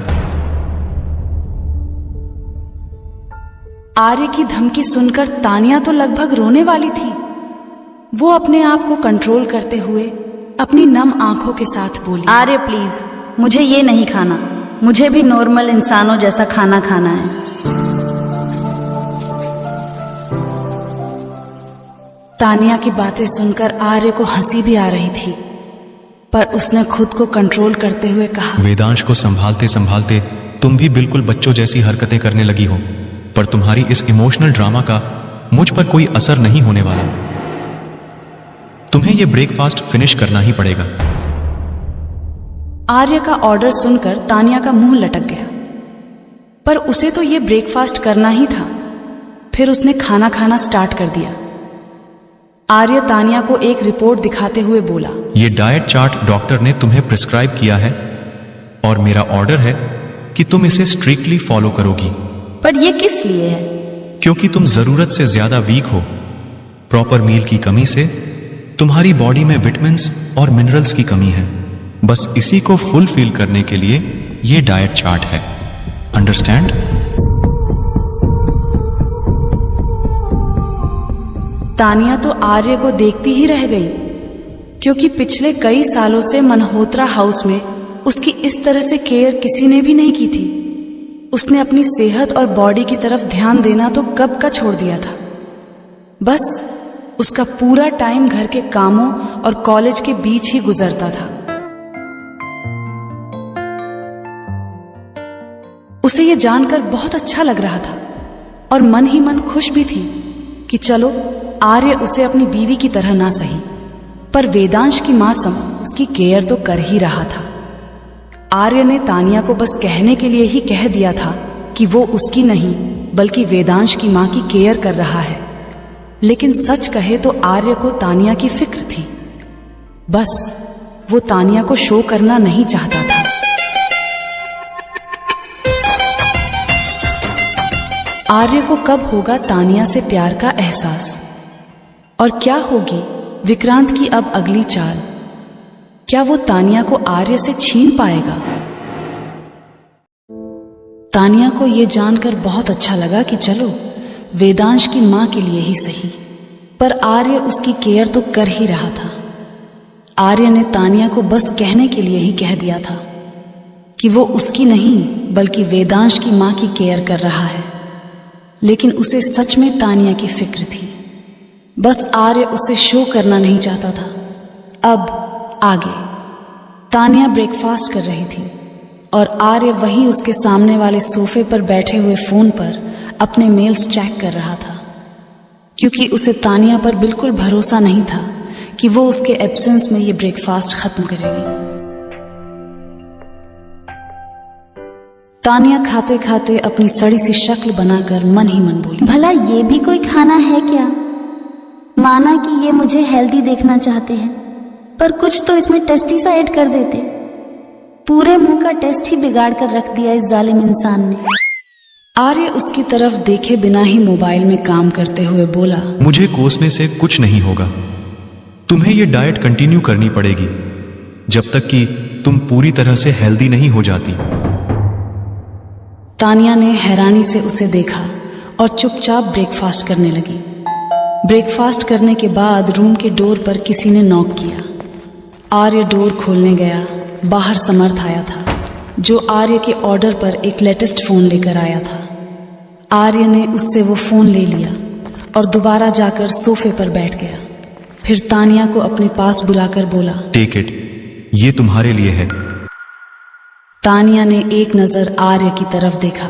आर्य की धमकी सुनकर तानिया तो लगभग रोने वाली थी। वो अपने आप को कंट्रोल करते हुए अपनी नम आंखों के साथ बोली, आर्य प्लीज, मुझे ये नहीं खाना। मुझे भी नॉर्मल इंसानों जैसा खाना खाना है। तानिया की बातें सुनकर आर्य को हंसी भी आ रही थी, पर उसने खुद को कंट्रोल करते हुए कहा, वेदांश को संभालते संभालते तुम भी बिल्कुल बच्चों जैसी हरकतें करने लगी हो, पर तुम्हारी इस इमोशनल ड्रामा का मुझ पर कोई असर नहीं होने वाला। तुम्हें यह ब्रेकफास्ट फिनिश करना ही पड़ेगा। आर्य का ऑर्डर सुनकर तानिया का मुंह लटक गया, पर उसे तो यह ब्रेकफास्ट करना ही था। फिर उसने खाना खाना स्टार्ट कर दिया। आर्य तानिया को एक रिपोर्ट दिखाते हुए बोला, यह डाइट चार्ट डॉक्टर ने तुम्हें प्रिस्क्राइब किया है और मेरा ऑर्डर है कि तुम इसे स्ट्रिक्टली फॉलो करोगी। पर यह किस लिए है? क्योंकि तुम जरूरत से ज्यादा वीक हो। प्रॉपर मील की कमी से तुम्हारी बॉडी में विटामिन्स और मिनरल्स की कमी है। बस इसी को फुलफिल करने के लिए यह डाइट चार्ट है। अंडरस्टैंड? तानिया तो आर्य को देखती ही रह गई, क्योंकि पिछले कई सालों से मल्होत्रा हाउस में उसकी इस तरह से केयर किसी ने भी नहीं की थी। उसने अपनी सेहत और बॉडी की तरफ ध्यान देना तो कब का छोड़ दिया था। बस उसका पूरा टाइम घर के कामों और कॉलेज के बीच ही गुजरता था। उसे यह जानकर बहुत अच्छा लग रहा था और मन ही मन खुश भी थी कि चलो आर्य उसे अपनी बीवी की तरह ना सही, पर वेदांश की मां सम उसकी केयर तो कर ही रहा था। आर्य ने तानिया को बस कहने के लिए ही कह दिया था कि वो उसकी नहीं बल्कि वेदांश की मां की केयर कर रहा है, लेकिन सच कहे तो आर्य को तानिया की फिक्र थी। बस वो तानिया को शो करना नहीं चाहता था। आर्य को कब होगा तानिया से प्यार का एहसास, और क्या होगी विक्रांत की अब अगली चाल? क्या वो तानिया को आर्य से छीन पाएगा? तानिया को यह जानकर बहुत अच्छा लगा कि चलो वेदांश की मां के लिए ही सही, पर आर्य उसकी केयर तो कर ही रहा था। आर्य ने तानिया को बस कहने के लिए ही कह दिया था कि वो उसकी नहीं बल्कि वेदांश की मां की केयर कर रहा है, लेकिन उसे सच में तानिया की फिक्र थी। बस आर्य उसे शो करना नहीं चाहता था। अब आगे तानिया ब्रेकफास्ट कर रही थी और आर्य वहीं उसके सामने वाले सोफे पर बैठे हुए फोन पर अपने मेल्स चेक कर रहा था, क्योंकि उसे तानिया पर बिल्कुल भरोसा नहीं था कि वो उसके एब्सेंस में ये ब्रेकफास्ट खत्म करेगी। तानिया खाते खाते अपनी सड़ी सी शक्ल बनाकर मन ही मन बोली, भला ये भी कोई खाना है क्या? माना कि ये मुझे हेल्दी देखना चाहते हैं, पर कुछ तो इसमें टेस्टिसाइड कर देते। पूरे मुंह का टेस्ट ही बिगाड़ कर रख दिया इस जालिम इंसान ने। आर्य उसकी तरफ देखे बिना ही मोबाइल में काम करते हुए बोला, मुझे कोसने से कुछ नहीं होगा। तुम्हें ये डाइट कंटिन्यू करनी पड़ेगी जब तक कि तुम पूरी तरह से हेल्दी नहीं हो जाती। तानिया ने हैरानी से उसे देखा और चुपचाप ब्रेकफास्ट करने लगी। ब्रेकफास्ट करने के बाद रूम के डोर पर किसी ने नॉक किया। आर्य डोर खोलने गया। बाहर समर्थ आया था, जो आर्य के ऑर्डर पर एक लेटेस्ट फोन लेकर आया था। आर्य ने उससे वो फोन ले लिया और दोबारा जाकर सोफे पर बैठ गया। फिर तानिया को अपने पास बुलाकर बोला, टेक इट, ये तुम्हारे लिए है। तानिया ने एक नजर आर्य की तरफ देखा,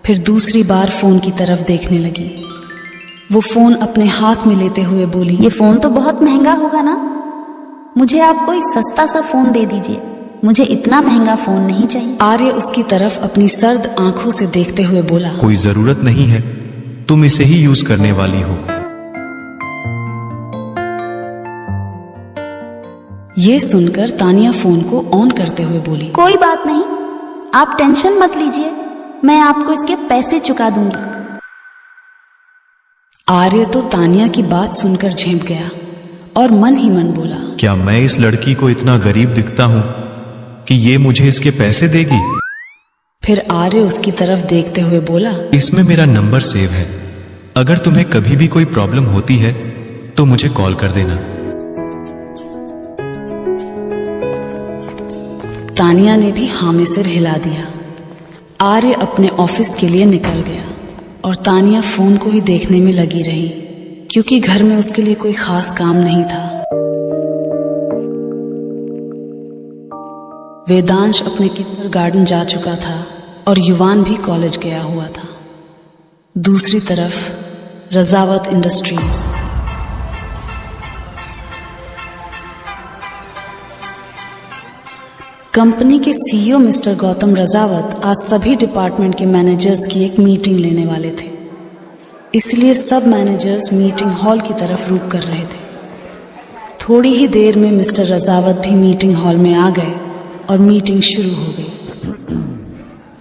फिर दूसरी बार फोन की तरफ देखने लगी। वो फोन अपने हाथ में लेते हुए बोली, ये फोन तो बहुत महंगा होगा ना, मुझे आप कोई सस्ता सा फोन दे दीजिए, मुझे इतना महंगा फोन नहीं चाहिए। आर्य उसकी तरफ अपनी सर्द आंखों से देखते हुए बोला, कोई जरूरत नहीं है, तुम इसे ही यूज करने वाली हो। ये सुनकर तानिया फोन को ऑन करते हुए बोली, कोई बात नहीं, आप टेंशन मत लीजिए, मैं आपको इसके पैसे चुका दूंगी। आर्य तो तानिया की बात सुनकर झेंप गया और मन ही मन बोला, क्या मैं इस लड़की को इतना गरीब दिखता हूं कि ये मुझे इसके पैसे देगी? फिर आर्य उसकी तरफ देखते हुए बोला, इसमें मेरा नंबर सेव है, अगर तुम्हें कभी भी कोई प्रॉब्लम होती है तो मुझे कॉल कर देना। तानिया ने भी हाँ में सिर हिला दिया। आर्य अपने ऑफिस के लिए निकल गया और तानिया फोन को ही देखने में लगी रही, क्योंकि घर में उसके लिए कोई खास काम नहीं था। वेदांश अपने किंडरगार्टन जा चुका था और युवान भी कॉलेज गया हुआ था। दूसरी तरफ रजावत इंडस्ट्रीज। कंपनी के सीईओ मिस्टर गौतम रजावत आज सभी डिपार्टमेंट के मैनेजर्स की एक मीटिंग लेने वाले थे, इसलिए सब मैनेजर्स मीटिंग हॉल की तरफ रुख कर रहे थे। थोड़ी ही देर में मिस्टर रजावत भी मीटिंग हॉल में आ गए और मीटिंग शुरू हो गई।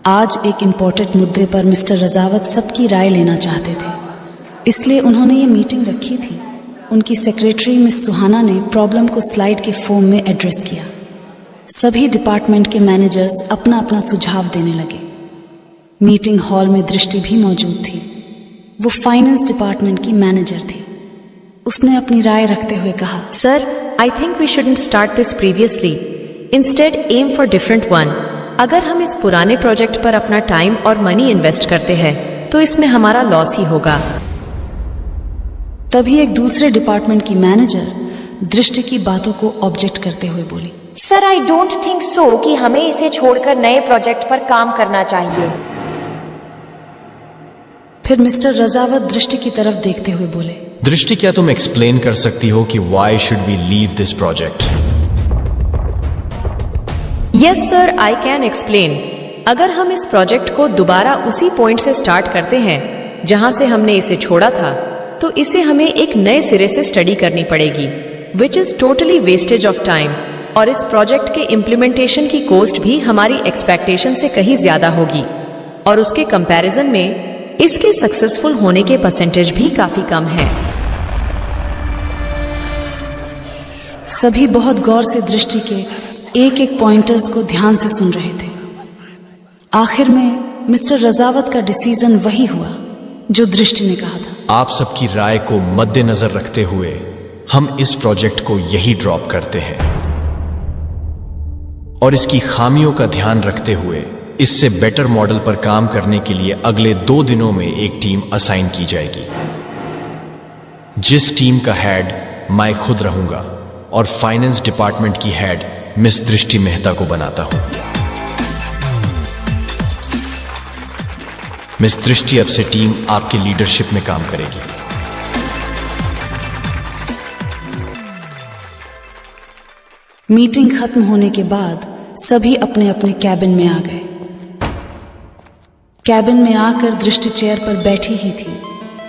आज एक इम्पोर्टेंट मुद्दे पर मिस्टर रजावत सबकी राय लेना चाहते थे, इसलिए उन्होंने ये मीटिंग रखी थी। उनकी सेक्रेटरी मिस सुहाना ने प्रॉब्लम को स्लाइड के फॉर्म में एड्रेस किया। सभी डिपार्टमेंट के मैनेजर्स अपना अपना सुझाव देने लगे। मीटिंग हॉल में दृष्टि भी मौजूद थी। वो फाइनेंस डिपार्टमेंट की मैनेजर थी। उसने अपनी राय रखते हुए कहा, sir, I think we shouldn't start this previously, instead aim for different one. अगर हम इस पुराने प्रोजेक्ट पर अपना टाइम और मनी इन्वेस्ट करते हैं तो इसमें हमारा लॉस ही होगा। तभी एक दूसरे डिपार्टमेंट की मैनेजर दृष्टि की बातों को ऑब्जेक्ट करते हुए बोली, sir, I don't think so कि हमें इसे छोड़कर नए प्रोजेक्ट पर काम करना चाहिए। फिर मिस्टर रजावत दृष्टि की तरफ देखते हुए बोले, दृष्टि, क्या तुम एक्सप्लेन कर सकती हो कि why should we leave this project? Yes sir, I can explain. अगर हम इस प्रोजेक्ट को दोबारा उसी पॉइंट से स्टार्ट करते हैं जहां से हमने इसे छोड़ा था, तो इसे हमें एक नए सिरे से स्टडी करनी पड़ेगी, which is totally wastage of time. और इस प्रोजेक्ट के इम्प्लीमेंटेशन की कॉस्ट भी हमारी एक्सपेक्टेशन से कहीं ज्यादा होगी, और उसके कंपैरिजन में इसके सक्सेसफुल होने के परसेंटेज भी काफी कम है। सभी बहुत गौर से दृष्टि के एक एक पॉइंटर्स को ध्यान से सुन रहे थे। आखिर में मिस्टर रजावत का डिसीजन वही हुआ जो दृष्टि ने कहा था। आप सबकी राय को मद्देनजर रखते हुए हम इस प्रोजेक्ट को यही ड्रॉप करते हैं, और इसकी खामियों का ध्यान रखते हुए इससे बेटर मॉडल पर काम करने के लिए अगले 2 दिनों में एक टीम असाइन की जाएगी, जिस टीम का हेड मैं खुद रहूंगा और फाइनेंस डिपार्टमेंट की हेड मिस दृष्टि मेहता को बनाता हूं। मिस दृष्टि, अब से टीम आपके लीडरशिप में काम करेगी। मीटिंग खत्म होने के बाद सभी अपने अपने कैबिन में आ गए। कैबिन में आकर दृष्टि चेयर पर बैठी ही थी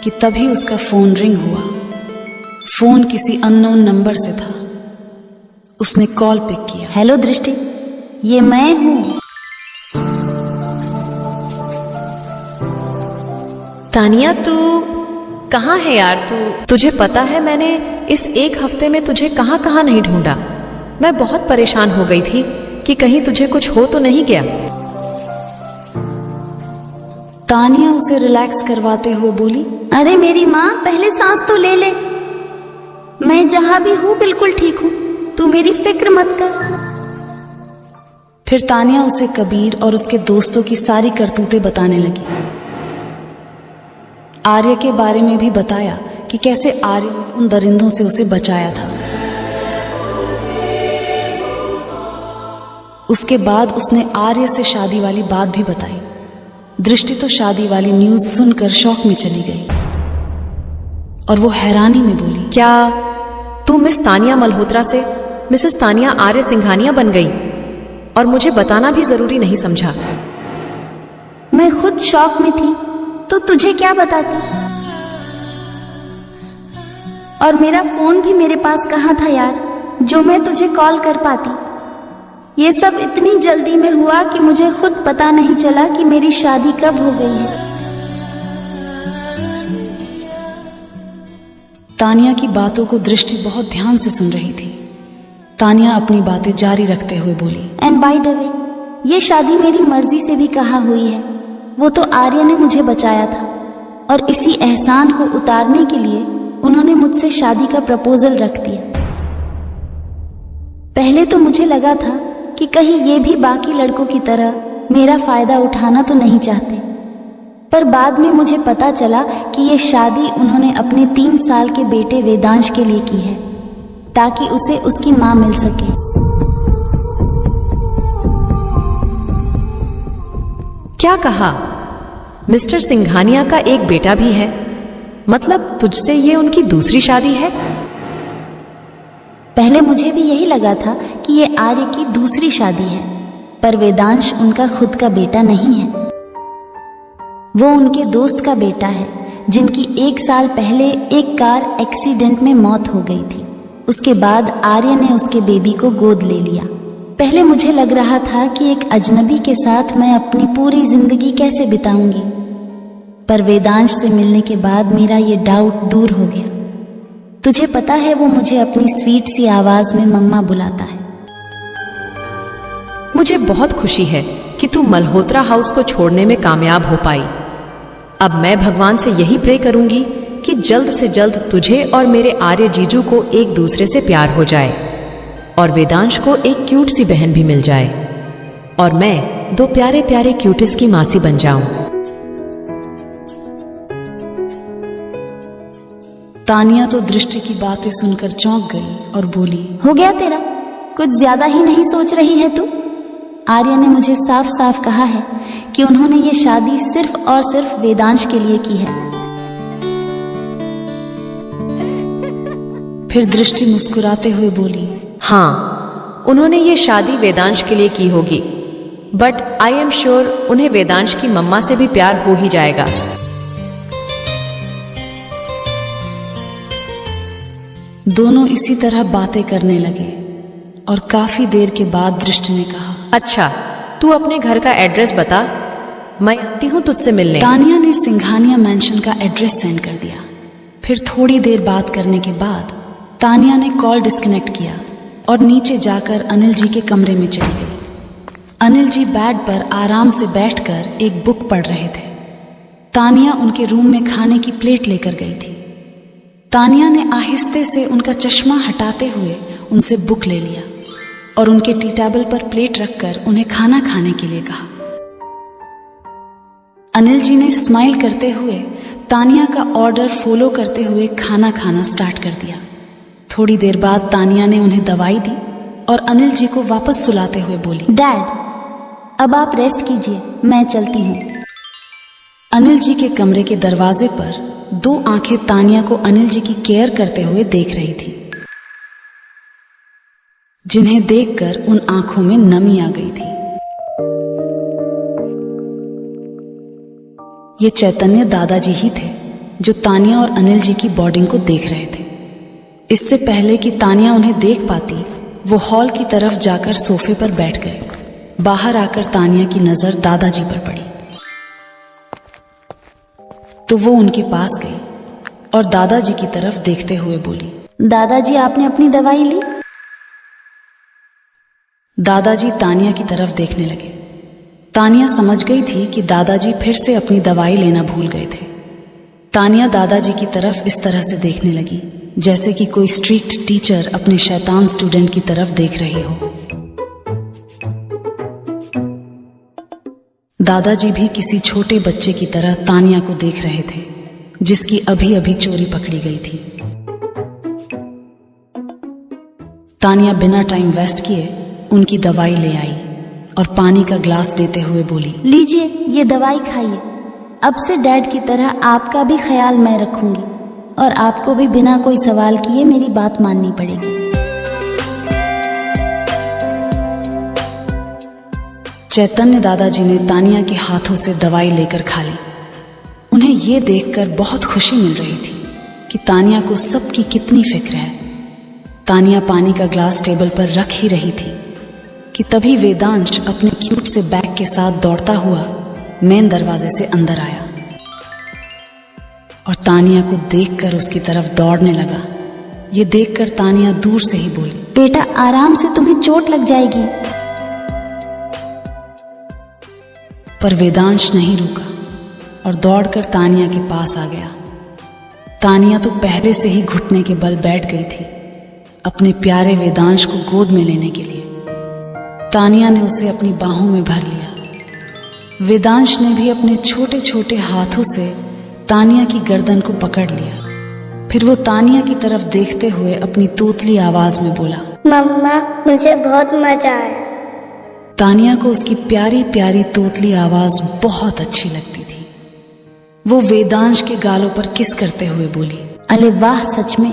कि तभी उसका फोन रिंग हुआ। फोन किसी अननोन नंबर से था। उसने कॉल पिक किया। हेलो दृष्टि, ये मैं हूँ। तानिया, तू कहाँ है यार? तुझे पता है मैंने इस एक हफ्ते में तुझे कहाँ कहाँ नहीं ढूंढा। मैं बहुत परेशान हो गई थी कि कहीं तुझे कुछ हो तो नहीं गया। तानिया उसे रिलैक्स करवाते हुए बोली, अरे मेरी माँ, पहले सांस तो ले ले। मैं जहां भी हूँ बिल्कुल ठीक हूँ, तू मेरी फिक्र मत कर। फिर तानिया उसे कबीर और उसके दोस्तों की सारी करतूतें बताने लगी। आर्य के बारे में भी बताया कि कैसे आर्य ने उन दरिंदों से उसे बचाया था। उसके बाद उसने आर्य से शादी वाली बात भी बताई। दृष्टि तो शादी वाली न्यूज सुनकर शॉक में चली गई और वो हैरानी में बोली, क्या तू मिस तानिया मल्होत्रा से मिसेस तानिया आर्य सिंघानिया बन गई? और मुझे बताना भी जरूरी नहीं समझा। मैं खुद शॉक में थी तो तुझे क्या बताती। और मेरा फोन भी मेरे पास कहाँ था यार, जो मैं तुझे कॉल कर पाती। ये सब इतनी जल्दी में हुआ कि मुझे खुद पता नहीं चला कि मेरी शादी कब हो गई है। तानिया की बातों को दृष्टि बहुत ध्यान से सुन रही थी। तानिया अपनी बातें जारी रखते हुए बोली, एंड बाय द वे, ये शादी मेरी मर्जी से भी कहाँ हुई है। वो तो आर्य ने मुझे बचाया था और इसी एहसान को उतारने के लिए उन्होंने मुझसे शादी का प्रपोजल रख दिया। पहले तो मुझे लगा था कि कहीं ये भी बाकी लड़कों की तरह मेरा फायदा उठाना तो नहीं चाहते, पर बाद में मुझे पता चला कि ये शादी उन्होंने अपने 3 साल के बेटे वेदांश के लिए की है, ताकि उसे उसकी मां मिल सके। क्या कहा? मिस्टर सिंघानिया का एक बेटा भी है? मतलब तुझसे ये उनकी दूसरी शादी है? पहले मुझे भी यही लगा था कि ये आर्य की दूसरी शादी है, पर वेदांश उनका खुद का बेटा नहीं है। वो उनके दोस्त का बेटा है, जिनकी 1 साल पहले एक कार एक्सीडेंट में मौत हो गई थी। उसके बाद आर्य ने उसके बेबी को गोद ले लिया। पहले मुझे लग रहा था कि एक अजनबी के साथ मैं अपनी पूरी जिंदगी कैसे बिताऊंगी, पर वेदांश से मिलने के बाद मेरा ये डाउट दूर हो गया। तुझे पता है, वो मुझे अपनी स्वीट सी आवाज में मम्मा बुलाता है। मुझे बहुत खुशी है कि तू मल्होत्रा हाउस को छोड़ने में कामयाब हो पाई। अब मैं भगवान से यही प्रे करूंगी कि जल्द से जल्द तुझे और मेरे आर्य जीजू को एक दूसरे से प्यार हो जाए और वेदांश को एक क्यूट सी बहन भी मिल जाए और मैं 2 प्यारे प्यारे क्यूटिस की मासी बन जाऊं। तानिया तो दृष्टि की बातें सुनकर चौंक गई और बोली, हो गया तेरा, कुछ ज्यादा ही नहीं सोच रही है तू? आर्य ने मुझे साफ साफ कहा है कि उन्होंने ये शादी सिर्फ और सिर्फ वेदांश के लिए की है। फिर दृष्टि मुस्कुराते हुए बोली, हाँ, उन्होंने ये शादी वेदांश के लिए की होगी, बट आई एम श्योर उन्हें वेदांश की मम्मा से भी प्यार हो ही जाएगा। दोनों इसी तरह बातें करने लगे और काफी देर के बाद दृष्टि ने कहा, अच्छा, तू अपने घर का एड्रेस बता, मैं आती हूँ तुझसे मिलने। तानिया ने सिंघानिया मैंशन का एड्रेस सेंड कर दिया। फिर थोड़ी देर बात करने के बाद तानिया ने कॉल डिस्कनेक्ट किया और नीचे जाकर अनिल जी के कमरे में चली गई। अनिल जी बेड पर आराम से बैठकर एक बुक पढ़ रहे थे। तानिया उनके रूम में खाने की प्लेट लेकर गई थी। तानिया ने आहिस्ते से उनका चश्मा हटाते हुए उनसे बुक ले लिया और उनके टी टेबल पर प्लेट रखकर उन्हें खाना खाने के लिए कहा। अनिल जी ने स्माइल करते हुए तानिया का ऑर्डर फॉलो करते हुए खाना खाना स्टार्ट कर दिया। थोड़ी देर बाद तानिया ने उन्हें दवाई दी और अनिल जी को वापस सुलाते हुए बोली, डैड, अब आप रेस्ट कीजिए, मैं चलती हूँ। अनिल जी के कमरे के दरवाजे पर 2 आंखें तानिया को अनिल जी की केयर करते हुए देख रही थी, जिन्हें देखकर उन आंखों में नमी आ गई थी। ये चैतन्य दादाजी ही थे जो तानिया और अनिल जी की बॉन्डिंग को देख रहे थे। इससे पहले कि तानिया उन्हें देख पाती, वो हॉल की तरफ जाकर सोफे पर बैठ गए। बाहर आकर तानिया की नजर दादाजी पर पड़ी तो वो उनके पास गई और दादाजी की तरफ देखते हुए बोली, दादाजी आपने अपनी दवाई ली? दादाजी तानिया की तरफ देखने लगे। तानिया समझ गई थी कि दादाजी फिर से अपनी दवाई लेना भूल गए थे। तानिया दादाजी की तरफ इस तरह से देखने लगी जैसे कि कोई स्ट्रिक्ट टीचर अपने शैतान स्टूडेंट की तरफ देख रही हो। दादाजी भी किसी छोटे बच्चे की तरह तानिया को देख रहे थे जिसकी अभी अभी चोरी पकड़ी गई थी। तानिया बिना टाइम वेस्ट किए उनकी दवाई ले आई और पानी का ग्लास देते हुए बोली, लीजिए ये दवाई खाइए। अब से डैड की तरह आपका भी ख्याल मैं रखूंगी और आपको भी बिना कोई सवाल किए मेरी बात माननी पड़ेगी। चैतन्य दादाजी ने तानिया के हाथों से दवाई लेकर खा ली। उन्हें यह देखकर बहुत खुशी मिल रही थी कि तानिया को सबकी कितनी फिक्र है। तानिया पानी का ग्लास टेबल पर रख ही रही थी कि तभी वेदांश अपने क्यूट से बैग के साथ दौड़ता हुआ मेन दरवाजे से अंदर आया और तानिया को देखकर उसकी तरफ दौड़ने लगा। ये देखकर तानिया दूर से ही बोली, बेटा आराम से, तुम्हें चोट लग जाएगी। पर वेदांश नहीं रुका और दौड़कर तानिया के पास आ गया। तानिया तो पहले से ही घुटने के बल बैठ गई थी अपने प्यारे वेदांश को गोद में लेने के लिए। तानिया ने उसे अपनी बाहों में भर लिया। वेदांश ने भी अपने छोटे छोटे हाथों से तानिया की गर्दन को पकड़ लिया। फिर वो तानिया की तरफ देखते हुए अपनी तोतली आवाज में बोला, मम्मा मुझे बहुत मजा आया। तानिया को उसकी प्यारी प्यारी तोतली आवाज बहुत अच्छी लगती थी। वो वेदांश के गालों पर किस करते हुए बोली, अरे वाह, सच में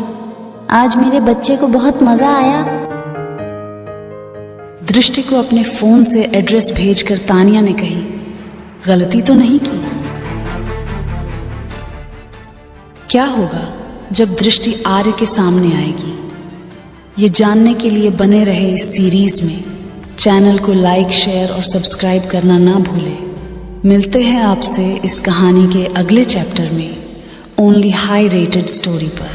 आज मेरे बच्चे को बहुत मजा आया। दृष्टि को अपने फोन से एड्रेस भेजकर तानिया ने कही, गलती तो नहीं की? क्या होगा जब दृष्टि आर्य के सामने आएगी? ये जानने के लिए बने रहे इस सीरीज में। चैनल को लाइक, शेयर और सब्सक्राइब करना ना भूलें। मिलते हैं आपसे इस कहानी के अगले चैप्टर में ओनली हाई रेटेड स्टोरी पर।